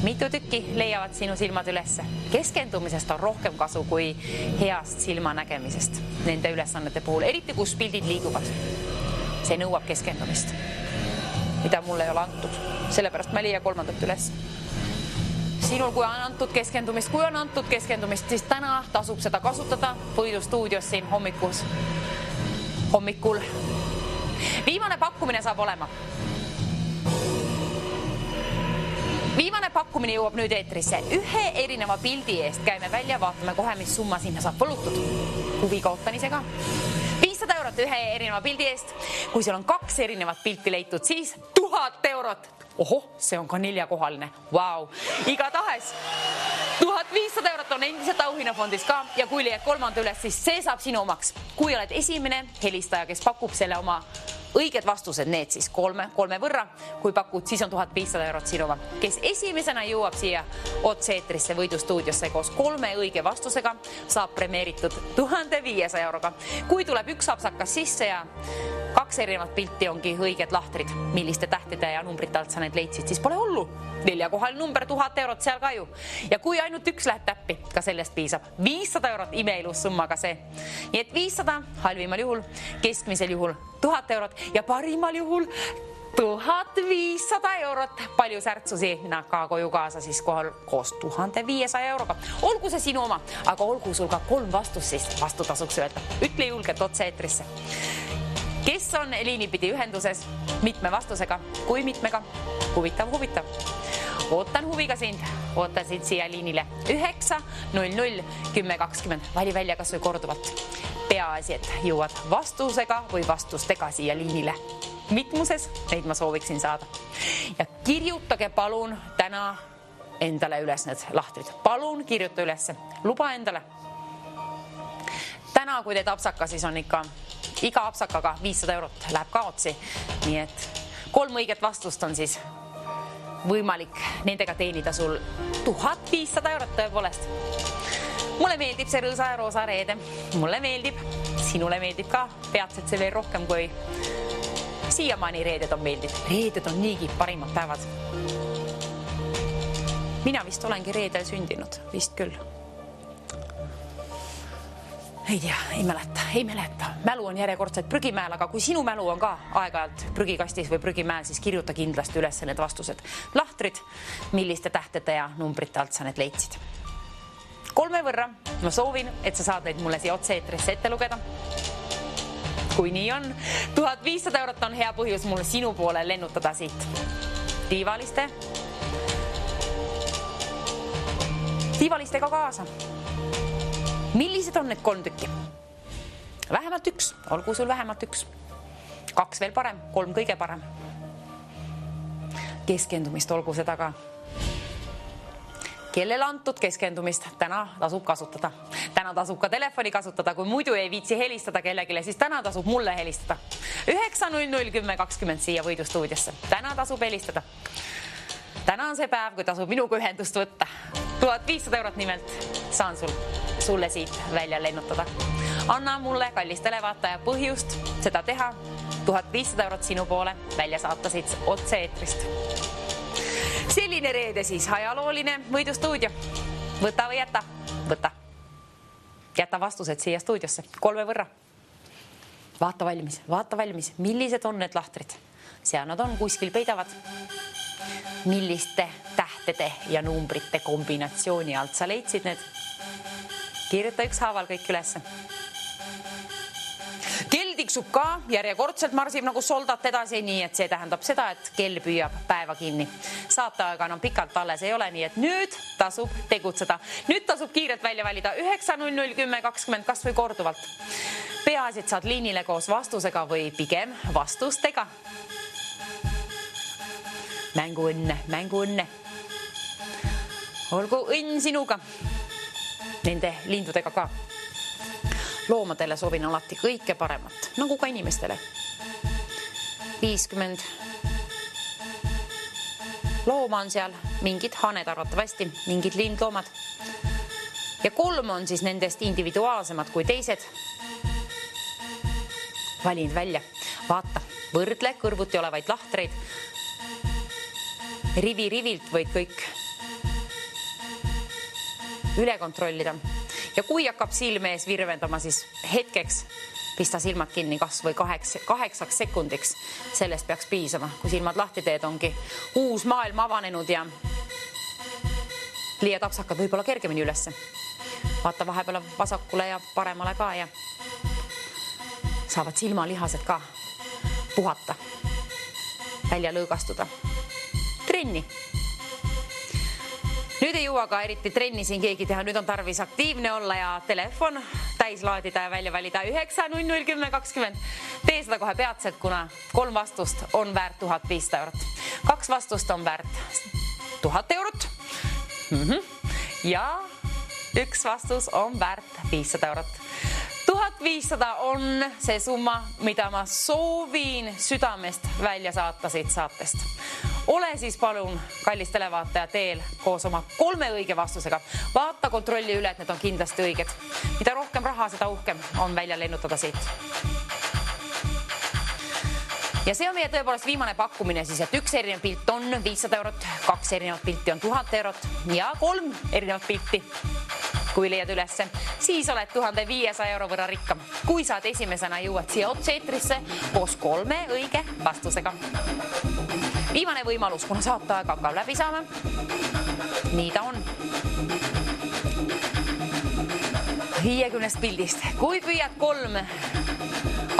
Mitu tükki leiavad sinu silmad ülesse? Keskendumisest on rohkem kasu kui heast silmanägemisest nende ülesannete puhul, eriti kus pildid liiguvad. See nõuab keskendumist, mida mulle ei ole antud. Sellepärast ma ei leia 3. üles. Sinul, kui on antud keskendumist, siis täna tasub seda kasutada võidustuudios siin hommikul. Viimane pakkumine saab olema. Viimane pakkumine jõuab nüüd eetrisse. 1 erineva pildi eest käime välja, vaatame kohe, mis summa sinna saab võlutud. Huviga ootan ise ka. 500 € 1 erineva pildi eest. Kui seal on 2 erinevat pilti leitud, siis 1000 €. Ohoh, see on ka 4-kohaline. Vau, igatahes 1500 € on endiselt auhinnafondis ka ja kui leiad 3. üles, siis see saab sinu omaks. Kui oled esimene helistaja, kes pakub selle oma õiged vastused, need siis 3 võrra. Kui pakud, siis on 1500 € sinu oma. Kes esimesena jõuab siia otse eetrisse võidustuudiosse koos 3 õige vastusega, saab premeeritud 1500 €-ga. Kui tuleb 1 apsakas sisse ja 2 erinevat pilti ongi õiged lahtrid, milliste tähtede ja numbrite alt sa need leidsid, siis pole hullu. 4-kohaline number, 1000 € seal ka ju. Ja kui ainult 1 läheb täppi, ka sellest piisab. 500 €, imeilus summa ka see. Nii et 500 halvimal juhul, keskmisel juhul 1000 € ja parimal juhul 1500 €. Palju särtsusi minna ka koju kaasa siis kohal koos 1500 €-ga. Olgu see sinu oma, aga olgu sul ka 3 vastust siis vastutasuks öelda. Ütle julgelt otse eetrisse. Kes on liinipidi ühenduses mitme vastusega, kui mitmega? Huvitav. Ootan huviga sind, ootan sind siia liinile 9 00 10 20. Vali välja kas või korduvalt. Peaasi, et jõuad vastusega või vastustega siia liinile. Mitmuses neid ma sooviksin saada. Ja kirjutage palun täna endale üles need lahtrid. Palun kirjuta ülesse. Luba endale. Täna, kui teed apsaka, siis on ikka iga apsakaga 500 € läheb kaotsi. Nii et 3 õiget vastust on siis võimalik nendega teenida sul 1500 € tõepoolest. Mulle meeldib see rõõsa ja roosa reede. Mulle meeldib, sinule meeldib ka. Peatselt see veel rohkem kui siiamaani reeded on meeldinud. Reeded on niigi parimad päevad. Mina vist olengi reedel sündinud, vist küll. Ei tea, ei mäleta. Mälu on järjekordselt prügimäel, aga kui sinu mälu on ka aeg-ajalt prügikastis või prügimäel, siis kirjuta kindlasti üles need vastused. Lahtrid, milliste tähtede ja numbrite alt sa need leidsid. 3 võrra. Ma soovin, et sa saad neid mulle siia otse eetrisse ette lugeda. Kui nii on, 1500 € on hea põhjus mulle sinu poole lennutada siit. Tiivalistega kaasa. Millised on need 3 tükki? Vähemalt 1, olgu sul vähemalt 1. 2 veel parem, 3 kõige parem. Keskendumist olgu seda ka. Kellel antud keskendumist täna tasub kasutada. Täna tasub ka telefoni kasutada, kui muidu ei viitsi helistada kellegile, siis täna tasub mulle helistada. 9 00 10 20 siia võidustuudiosse. Täna tasub helistada. Täna on see päev, kui tasub minuga ühendust võtta. 1500 € nimelt saan sulle siit välja lennutada. Anna mulle, kallis televaataja, põhjust seda teha. 1500 € sinu poole välja saata siit otse eetrist. Selline reede siis, ajalooline võidustuudio. Võta või jäta? Võta. Jäta vastused siia stuudiosse 3 võrra. Vaata valmis, millised on need lahtrid. Seal nad on, kuskil peidavad. Milliste tähtede ja numbrite kombinatsiooni alt sa leidsid need? Kirjuta ükshaaval kõik ülesse. Kell tiksub ka, järjekordselt marsib nagu soldat edasi, nii et see tähendab seda, et kell püüab päeva kinni. Saateaega enam pikalt alles ei ole, nii et nüüd tasub tegutseda. Nüüd tasub kiirelt välja valida 9-0-0-10-20 kas või korduvalt. Peaasid saad liinile koos vastusega või pigem vastustega. Mängu õnne. Olgu õnn sinuga. Nende lindudega ka. Loomadele soovin alati kõike paremat, nagu ka inimestele. 50 looma on seal, mingid haned arvatavasti, mingid lindloomad. Ja 3 on siis nendest individuaalsemad kui teised. Valid välja, vaata, võrdle kõrvuti olevaid lahtreid. Rivilt võid kõik üle kontrollida. Ja kui hakkab silme ees virvendama, siis hetkeks pista silmad kinni kas või 8 sekundiks. Sellest peaks piisama. Kui silmad lahti teed, ongi uus maailm avanenud ja liiatapsakad võib-olla kergemini ülesse. Vaata vahepeal vasakule ja paremale ka ja saavad silmalihased ka puhata, välja lõõgastuda. Trenni. Nüüd ei jõua ka eriti trenni siin keegi teha, nüüd on tarvis aktiivne olla ja telefon täis laadida ja välja valida 9-0-0-10-20. Tee seda kohe peatselt, kuna 3 vastust on väärt 1500 eurot. 2 vastust on väärt 1000 eurot ja 1 vastus on väärt 500 eurot. 1500 on see summa, mida ma soovin südamest välja saata siit saatest. Ole siis palun, kallis televaataja, teel koos oma 3 õige vastusega. Vaata, kontrolli üle, et need on kindlasti õiged. Mida rohkem raha, seda uhkem on välja lennutada siit. Ja see on meie tõepoolest viimane pakkumine siis, et 1 erinev pilt on 500 eurot, 2 erinevat pilti on 1000 eurot ja 3 erinevat pilti. Kui leiad ülesse, siis oled 1500 euro võrra rikkam. Kui saad esimesena jõuad siia otse-eetrisse koos 3 õige vastusega. Viimane võimalus, kuna saateaega hakkab läbi saama. Nii ta on. 50 pildist. Kui püüad 3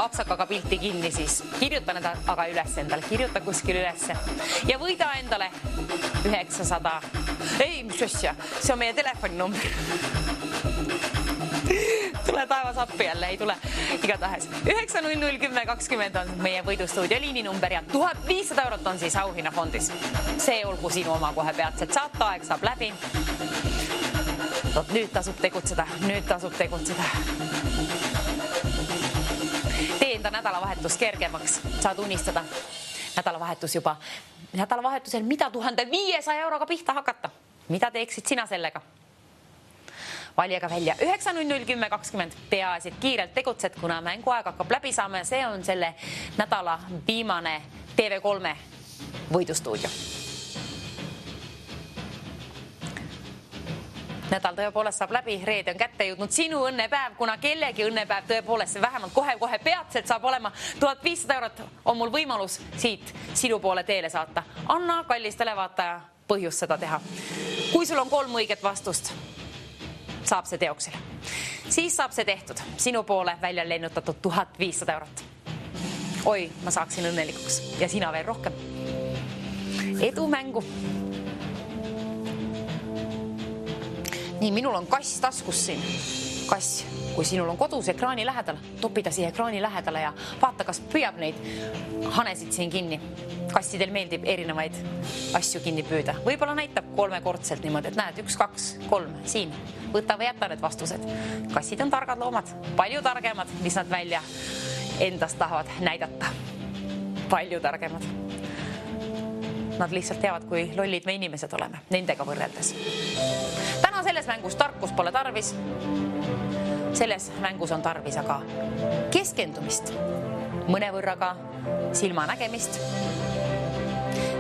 apsakaga pilti kinni, siis kirjuta need aga üles endale. Kirjuta kuskil ülesse. Ja võida endale 900. Ei, mis asja. See on meie telefoninumber. Tule taevas appi jälle, ei tule igatahes. 9-0-0-10-20 on meie võidustuudio liininumber ja 1500 eurot on siis auhinnafondis. See olgu sinu oma kohe peatselt. Saateaeg saab läbi. Nüüd tasub tegutseda. Tee enda nädalavahetus kergemaks. Saad unistada. Nädalavahetusel mida 1500 euroga pihta hakata? Mida teeksid sina sellega? Vali aga välja 9-0-0-10-20. Peaasid kiirelt tegutsed, kuna mänguaeg hakkab läbi saama ja see on selle nädala viimane TV3 võidustuudio. Nädal tõepoolest saab läbi, reede on kätte jõudnud sinu õnnepäev, kuna kellegi õnnepäev tõepoolest vähemalt kohe peatselt saab olema 1500 eurot on mul võimalus siit sinu poole teele saata. Anna, kallis televaataja, põhjus seda teha. Kui sul on 3 õiget vastust, saab see teoksile. Siis saab see tehtud. Sinu poole välja lennutatud 1500 eurot. Oi, ma saaksin õnnelikuks ja sina veel rohkem. Edu mängu. Nii, minul on kass taskus siin. Kass, kui sinul on kodus ekraani lähedal, topida siia ekraani lähedale ja vaata, kas püüab neid hanesid siin kinni. Kassidel meeldib erinevaid asju kinni püüda. Võib-olla näitab 3-kordselt niimoodi, et näed 1, 2, 3 siin. Võta või jäta need vastused. Kassid on targad loomad, palju targemad, mis nad välja endast tahavad näidata. Palju targemad. Nad lihtsalt teavad, kui lollid me inimesed oleme, nendega võrreldes. Täna selles mängus tarkus pole tarvis. Selles mängus on tarvis aga keskendumist, mõnevõrra ka silma nägemist,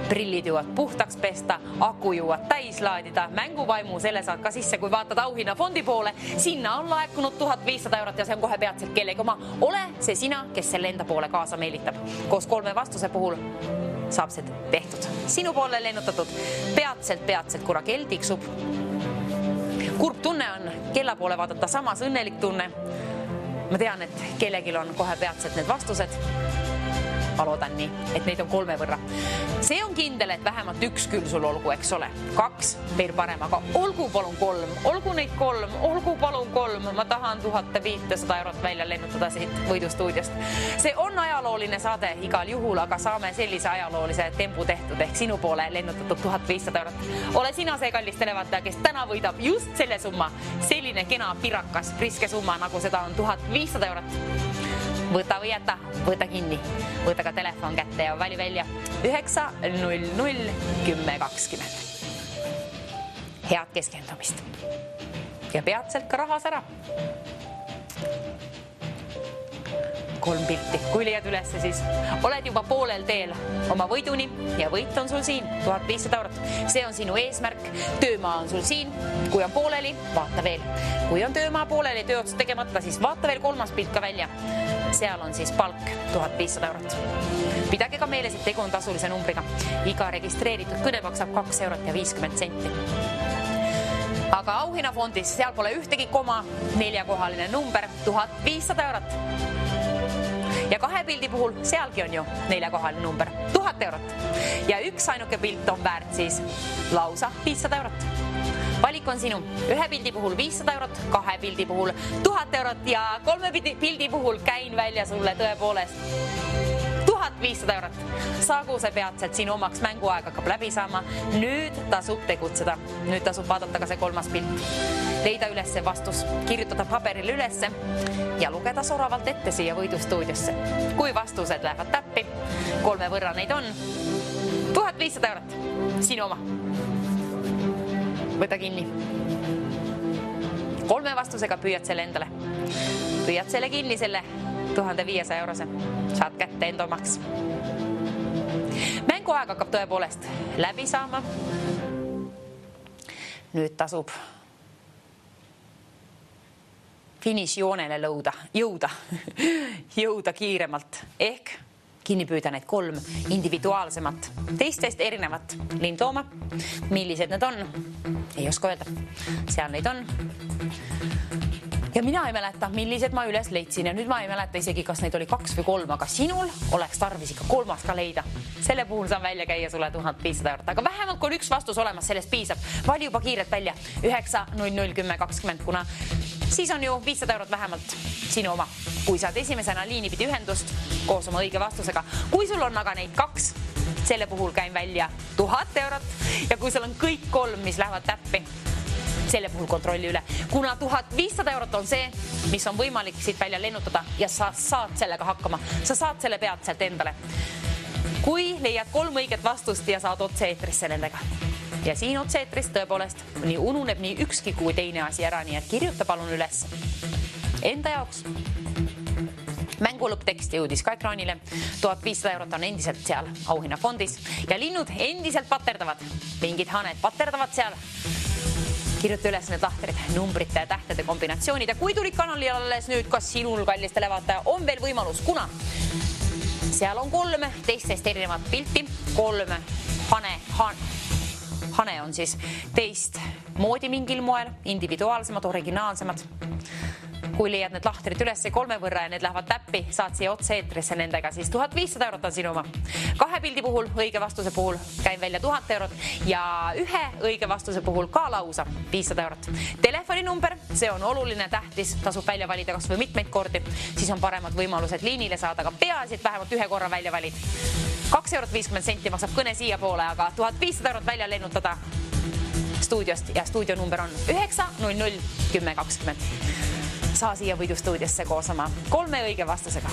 prillid jõuad puhtaks pesta, aku jõuad täis laadida, mänguvaimu selle saad ka sisse, kui vaatad auhinnafondi poole. Sinna on laekunud 1500 eurot ja see on kohe peatselt kellegi oma. Ole see sina, kes selle enda poole kaasa meelitab. Koos 3 vastuse puhul saab see tehtud. Sinu poole lennutatud peatselt, kuna kell tiksub. Kurb tunne on kella poole vaadata, samas õnnelik tunne. Ma tean, et kellegil on kohe peatselt need vastused. Ma loodan nii, et neid on 3 võrra. See on kindel, et vähemalt 1 küll sul olgu, eks ole. 2 veel parem, aga olgu palun 3. Olgu neid 3, olgu palun 3. Ma tahan 1500 eurot välja lennutada siit võidustuudiost. See on ajalooline saade igal juhul, aga saame sellise ajaloolise tempu tehtud ehk sinu poole lennutatud 1500 eurot. Ole sina see kallis televaataja, kes täna võidab just selle summa. Selline kena pirakas, priske summa, nagu seda on 1500 eurot. Võta või jäta, võta kinni, võta ka telefon kätte ja vali välja 9001020. Head keskendumist. Ja peatselt ka rahas ära. 3 pilti. Kui leiad ülesse, siis oled juba poolel teel oma võiduni ja võit on sul siin 1500 eurot. See on sinu eesmärk. Töömaa on sul siin. Kui on pooleli, vaata veel. Kui on töömaa pooleli, tööotsud tegemata, siis vaata veel 3. pilt ka välja. Seal on siis palk 1500 eurot. Pidage ka meeles, et tegu on tasulise numbriga. Iga registreeritud kõne maksab 2 eurot ja 50 senti. Aga auhinnafondis seal pole ühtegi koma, 4-kohaline number, 1500 eurot. Ja 2 pildi puhul sealgi on ju 4-kohaline number, 1000 eurot. Ja 1 ainuke pilt on väärt siis lausa 500 eurot. Valik on sinu. 1 pildi puhul 500 eurot, 2 pildi puhul 1000 eurot ja 3 pildi puhul käin välja sulle tõepoolest 1500 eurot. Saagu see peatselt sinu omaks, mänguaeg hakkab läbi saama. Nüüd tasub tegutseda. Nüüd tasub vaadata ka see 3. pilt. Leida üles see vastus, kirjutada paberile ülesse ja lugeda soravalt ette siia võidustuudiosse. Kui vastused lähevad täppi, 3 võrra neid on, 1500 eurot. Sinu oma. Võta kinni. 3 vastusega püüad selle endale. Püüad selle kinni, selle 1500 eurose. Saad kätte enda omaks. Mänguaeg hakkab tõepoolest läbi saama. Nüüd tasub finišjoonele jõuda kiiremalt. Ehk kinni püüda need 3 individuaalsemat, teistest erinevat lintooma. Millised need on? Ei oska öelda. Seal neid on. Ja mina ei mäleta, millised ma üles leidsin ja nüüd ma ei mäleta isegi, kas neid oli 2 või 3, aga sinul oleks tarvis ikka 3 ka leida. Selle puhul saan välja käia sulle 1500 eurot, aga vähemalt kui on 1 vastus olemas, sellest piisab. Vali juba kiirelt välja 9001020, kuna siis on ju 500 eurot vähemalt sinu oma. Kui saad esimesena liinipidi ühendust koos oma õige vastusega, kui sul on aga neid 2, selle puhul käin välja 1000 eurot ja kui sul on kõik 3, mis lähevad täppi, selle puhul kontrolli üle. Kuna 1500 eurot on see, mis on võimalik siit välja lennutada ja sa saad sellega hakkama. Sa saad selle peatselt endale. Kui leiad 3 õiget vastust ja saad otse-eetrisse nendega. Ja siin otse-eetrist tõepoolest nii ununeb nii ükski kui teine asi ära, nii et kirjuta palun üles enda jaoks. Mängu lõpptekst jõudis ka ekraanile. 1500 eurot on endiselt seal auhinnafondis ja linnud endiselt paterdavad. Mingid haned paterdavad seal. Kirjuta üles need lahtrid, numbrite ja tähtede kombinatsioonid ja kui tulid kanali alles nüüd, kas sinul, kallis televaataja, on veel võimalus, kuna seal on 3 teistest erinevat pilti, 3 hane on siis teist moodi mingil moel, individuaalsemad, originaalsemad. Kui leiad need lahtrid üles 3 võrra ja need lähevad täppi, saad siia otse-eetrisse nendega, siis 1500 eurot on sinu oma. 2 pildi puhul, õige vastuse puhul käin välja 1000 eurot ja 1 õige vastuse puhul ka lausa 500 eurot. Telefoninumber, see on oluline, tähtis, tasub välja valida kas või mitmeid kordi, siis on paremad võimalused liinile saada, aga peaasi, et vähemalt 1 korra välja valid. 2 eurot 50 senti maksab kõne siia poole, aga 1500 eurot välja lennutada stuudiost ja stuudionumber on 9001020. Saa siia võidustuudiosse koos oma 3 õige vastusega.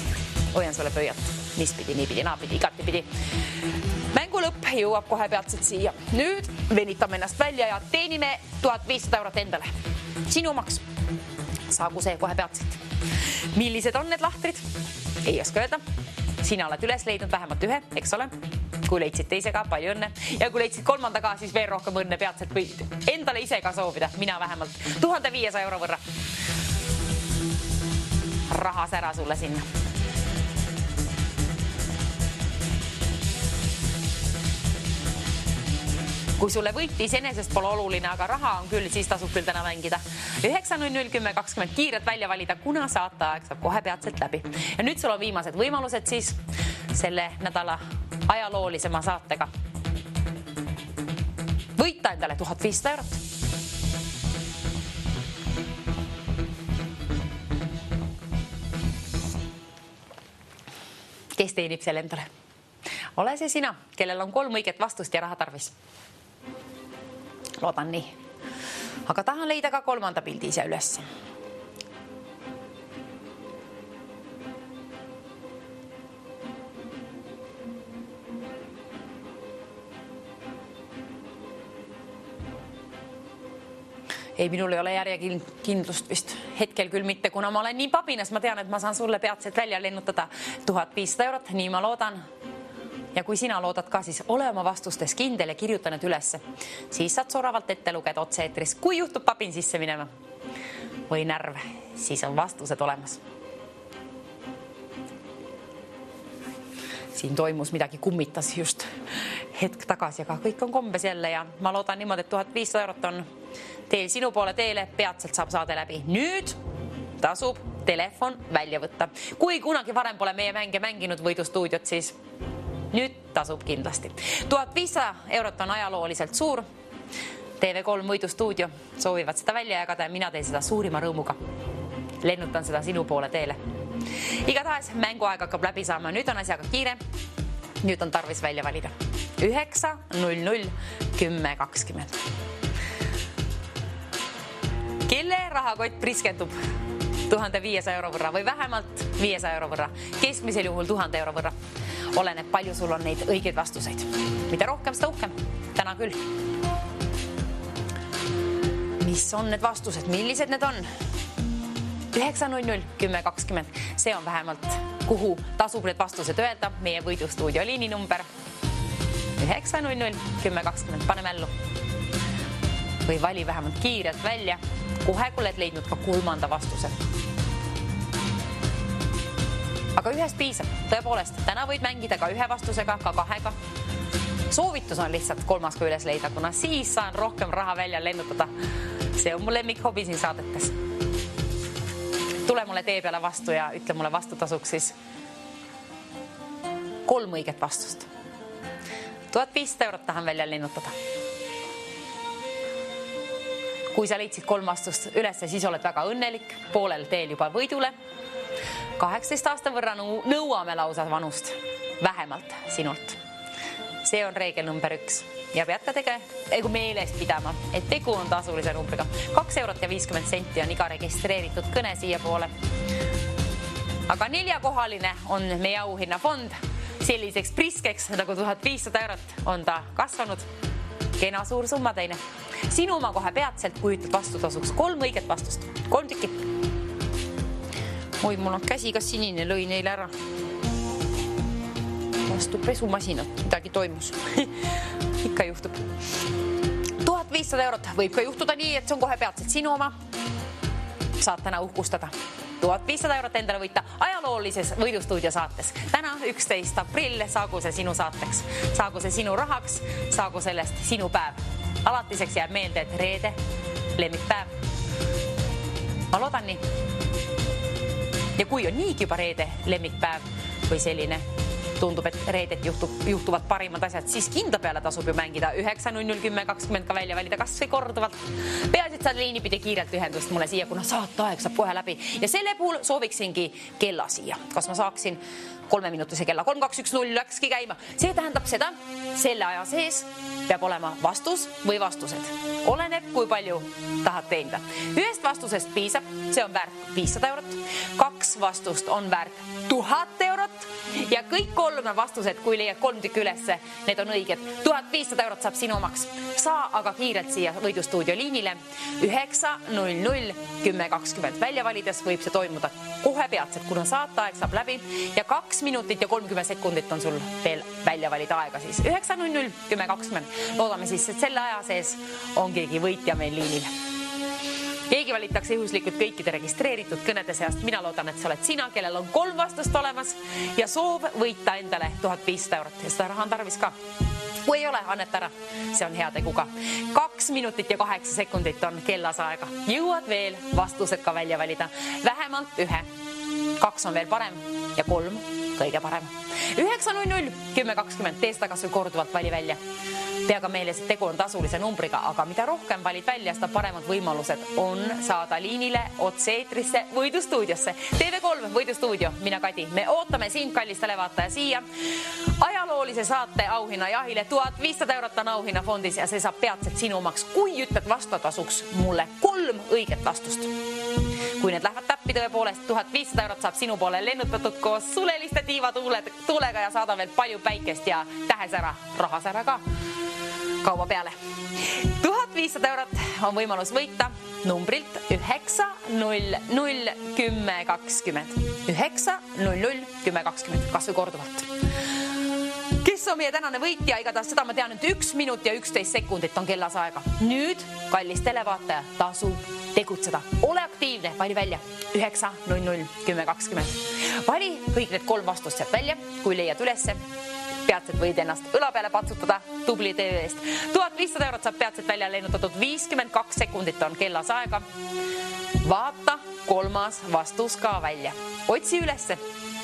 Hoian sulle pöialt. Niispidi, niipidi, naapidi, igatipidi. Mängu lõpp jõuab kohe peatselt siia. Nüüd venitame ennast välja ja teenime 1500 eurot endale. Sinu omaks. Saagu see kohe peatselt. Millised on need lahtrid? Ei oska öelda. Sina oled üles leidnud vähemalt 1, eks ole? Kui leidsid teisega, palju õnne. Ja kui leidsid kolmandaga, siis veel rohkem õnne. Peatselt võid endale ise ka soovida. Mina vähemalt 1500 euro võrra. Raha sära sulle sinna. Kui sulle võiti iseenesest pole oluline, aga raha on küll, siis tasub küll täna mängida. 9.00, 10.20 kiiret välja valida, kuna saateaeg saab kohe peatselt läbi. Ja nüüd sul on viimased võimalused siis selle nädala ajaloolisema saatega. Võita endale 1500 eurot. Kes teenib selle endale? Ole see sina, kellel on 3 õiget vastust ja raha tarvis. Loodan nii. Aga tahan leida ka 3. pildi ise üles. Ei, minul ei ole järjekindlust vist hetkel küll mitte, kuna ma olen nii pabinas. Ma tean, et ma saan sulle peatselt välja lennutada 1500 eurot, nii ma loodan. Ja kui sina loodad ka, siis ole oma vastustes kindel ja kirjuta need ülesse. Siis saad soravalt ette lugeda otse-eetris. Kui juhtub papin sisse minema või närv, siis on vastused olemas. Siin toimus midagi, kummitas just hetk tagasi, aga kõik on kombes jälle ja ma loodan niimoodi, et 1500 eurot on teel sinu poole teele, peatselt saab saade läbi. Nüüd tasub telefon välja võtta. Kui kunagi varem pole meie mänge mänginud võidustuudiot, siis nüüd tasub kindlasti. 1500 eurot on ajalooliselt suur. TV3 võidustuudio soovivad seda välja jagada ja mina teen seda suurima rõõmuga. Lennutan seda sinu poole teele. Igatahes mänguaeg hakkab läbi saama. Nüüd on asjaga kiire. Nüüd on tarvis välja valida. 9.00, 10.20. Kelle rahakott priskendub 1500 euro võrra või vähemalt 500 euro võrra. Keskmisel juhul 1000 euro võrra. Oleneb, palju sul on neid õigeid vastuseid. Mida rohkem, seda uhkem. Täna küll. Mis on need vastused? Millised need on? 9.00, 10.20. See on vähemalt, kuhu tasub need vastused öelda. Meie võidustuudio liininumber 9.00, 10.20. Pane mällu. Või vali vähemalt kiirelt välja. Kohe, kui oled leidnud ka 3. vastuse. Aga ühest piisab. Tõepoolest, täna võid mängida ka 1 vastusega, ka 2. Soovitus on lihtsalt 3. kui üles leida, kuna siis saan rohkem raha välja lennutada. See on mu lemmikhobi siin saadetes. Tule mulle tee peale vastu ja ütle mulle vastutasuks siis 3 õiget vastust. 1500 eurot tahan välja lennutada. Kui sa leidsid 3 vastust üles, siis oled väga õnnelik. Poolel teel juba võidule. 18 aasta võrra nõuame lausa vanust. Vähemalt sinult. See on reegel number 1. Ja pead ka meelest pidama, et tegu on tasulise numbriga. 2 eurot ja 50 senti on iga registreeritud kõne siia poole. Aga 4-kohaline on meie auhinnafond. Selliseks priskeks nagu 1500 eurot on ta kasvanud. Kena suur summa teine. Sinu oma kohe peatselt, kui ütled vastutasuks 3 õiget vastust. 3 tükki. Oi, mul on käsi ka sinine, lõi neile ära. Vastu pesumasinat, midagi toimus. Ikka juhtub. 1500 eurot võib ka juhtuda nii, et see on kohe peatselt sinu oma. Saad täna uhkustada. 1500 eurot endale võita ajaloolises võidustuudio saates. Täna 11. aprill saagu see sinu saateks. Saagu see sinu rahaks, saagu sellest sinu päev. Alatiseks jääb meelde, et reede, lemmikpäev. Ma loodan nii. Ja kui on niigi juba reede, lemmikpäev või selline, tundub, et reedet juhtuvad parimad asjad, siis kindla peale tasub ju mängida 9.00, 10.20 ka välja valida kas või korduvalt. Peasid saad liinipidi kiirelt ühendust mulle siia, kuna saateaeg saab kohe läbi. Ja selle puhul sooviksingi kella siia. Kas ma saaksin 3-minutise kella? 3, 2, 1, 0 läkski käima. See tähendab seda, selle aja sees peab olema vastus või vastused. Oleneb, kui palju tahad teenida. 1 vastusest piisab, see on väärt 500 eurot. 2 vastust on väärt 1000 eurot ja kõik 3 vastused, kui leiad 3 tükki ülesse, need on õiged. 1500 eurot saab sinu omaks. Saa aga kiirelt siia võidustuudio liinile 9.00, 10.20 välja valides võib see toimuda kohe peatselt, kuna saateaeg saab läbi ja 2 minutit ja 30 sekundit on sul veel välja valida aega siis. 9.00, 10.20. Loodame siis, et selle aja sees on keegi võitja meil liinil. Keegi valitakse juhuslikult kõikide registreeritud kõnede seast. Mina loodan, et sa oled sina, kellel on 3 vastust olemas ja soov võita endale 1500 eurot. Ja seda raha on tarvis ka. Kui ei ole, anneta ära. See on hea tegu ka. 2 minutit ja 8 sekundit on kellas aega. Jõuad veel vastused ka välja valida. Vähemalt 1. 2 on veel parem ja 3 kõige parem. 9.00, 10.20. Tee seda kas või korduvalt vali välja. Pea ka meeles, et tegu on tasulise numbriga, aga mida rohkem valid välja, seda paremad võimalused on saada liinile otse-eetrisse Võidustuudiosse. TV3 Võidustuudio, mina Kadi. Me ootame sind, kallis televaataja, siia. Ajaloolise saate auhinna jahile 1500 eurot on auhinnafondis ja see saab peatselt sinu omaks, kui ütled vastutasuks mulle 3 õiget vastust. Kui need lähevad täppi tõepoolest, 1500 eurot saab sinu poole lennutatud koos suleliste tiivatuulega ja saada veel palju päikest ja tähesära, rahasära ka kaua peale. 1500 eurot on võimalus võita numbrilt 900 10 20. 900 10 20, kas või korduvalt. Kes on meie tänane võitja? Igatahes seda ma tean, et 1 minut ja 11 sekundit on kellas aega. Nüüd, kallis televaataja, tasub tegutseda. Ole aktiivne, vali välja 900 10 20. Vali kõik need 3 vastust sealt välja, kui leiad ülesse. Peatselt võid ennast õla peale patsutada tubli TV eest. 1500 eurot saab peatselt välja lennutatud, 52 sekundit on kellas aega. Vaata 3. vastus ka välja. Otsi ülesse,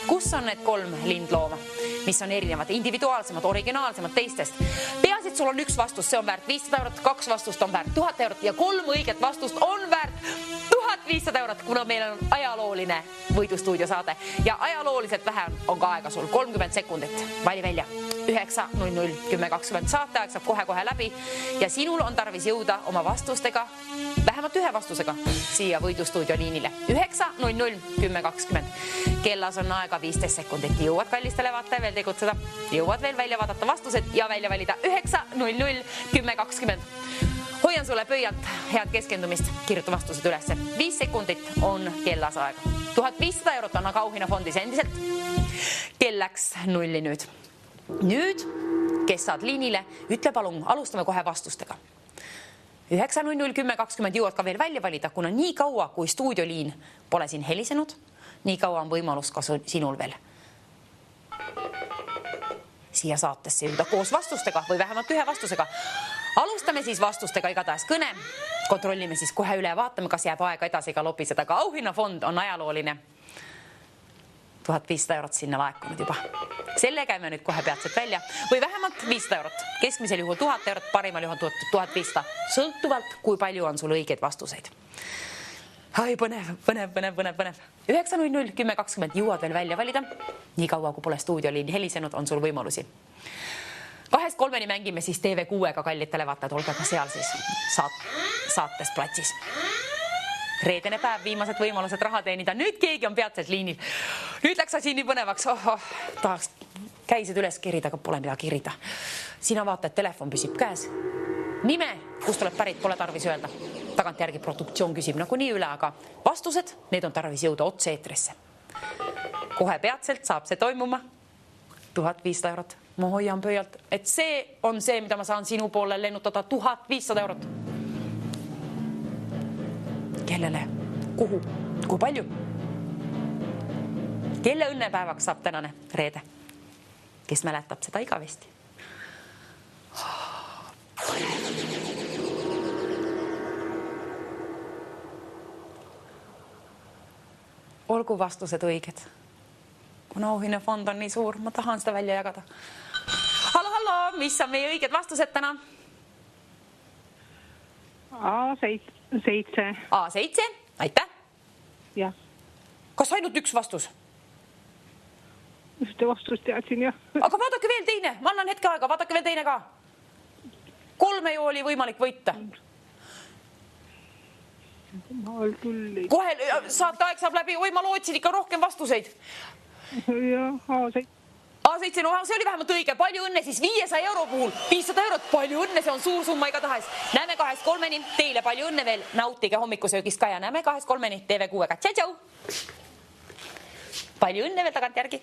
kus on need 3 lindlooma, mis on erinevad, individuaalsemad, originaalsemad teistest. Peaasi, et sul on 1 vastus, see on väärt 500 eurot, 2 vastust on väärt 1000 eurot ja 3 õiget vastust on väärt 1500 eurot, kuna meil on ajalooline Võidustuudio saade ja ajalooliselt vähe on ka aega sul, 30 sekundit. Vali välja 900 10 20. Saateaeg saab kohe läbi ja sinul on tarvis jõuda oma vastustega, vähemalt 1 vastusega siia Võidustuudio liinile. 900 10 20. Kellas on aega 15 sekundit. Jõuad kallistele vaataja veel tegutseda, jõuad veel välja vaadata vastused ja välja valida 900 10 20. Hoian sulle pöialt, head keskendumist, kirjuta vastused ülesse. 5 sekundit on kellas aega. 1500 eurot on aga auhinnafondis endiselt. Kell läks 0 nüüd. Nüüd, kes saad liinile, ütle palun, alustame kohe vastustega. 900 10 20 jõuad ka veel välja valida, kuna nii kaua, kui stuudioliin pole siin helisenud, nii kaua on võimalus ka sinul veel siia saatesse jõuda koos vastustega või vähemalt 1 vastusega. Alustame siis vastustega igatahes kõne. Kontrollime siis kohe üle, vaatame, kas jääb aega edasi ka lopiseda. Aga auhinnafond on ajalooline. 1500 eurot sinna laekunud juba. Selle käime nüüd kohe peatselt välja. Või vähemalt 500 eurot. Keskmisel juhul 1000 eurot, parimal juhul 1500. Sõltuvalt, kui palju on sul õigeid vastuseid. Ai, põnev. 900 10 20 jõuad veel välja valida. Nii kaua, kui pole stuudioliin helisenud, on sul võimalusi. 2-3 mängime siis TV6-ga, kallid televaatajad, olge ka seal siis saates platsis. Reedene päev, viimased võimalused raha teenida. Nüüd keegi on peatselt liinil. Nüüd läks asi nii põnevaks. Tahaks käised üles kirida, aga pole mida kirida. Sina vaata, et telefon püsib käes. Nime, kust oled pärit, pole tarvis öelda. Tagantjärgi produktsioon küsib nagu nii üle, aga vastused, need on tarvis jõuda otse eetrisse. Kohe peatselt saab see toimuma. 1500 eurot. Ma hoian pöialt, et see on see, mida ma saan sinu poole lennutada. 1500 eurot. Kellele? Kuhu? Kui palju? Kelle õnnepäevaks saab tänane reede? Kes mäletab seda igavesti? Olgu vastused õiged. Kuna auhinnafond on nii suur, ma tahan seda välja jagada. Hallo, mis on meie õiged vastused täna? A7. A7, aitäh. Jah. Kas ainult 1 vastus? Ühte vastust teadsin, jah. Aga vaadake veel teine, ma annan hetke aega, vaadake veel teine ka. 3 ju oli võimalik võita. Kohe saateaeg saab läbi, oi ma lootsin ikka rohkem vastuseid. Jah, A7. A7, no see oli vähemalt õige, palju õnne siis 500 euro puhul, 500 eurot, palju õnne, see on suur summa igatahes. Näeme 2-3, teile palju õnne veel, nautige hommikusöögist ka ja näeme 2-3 TV6-ga. Tšau! palju õnne veel tagantjärgi.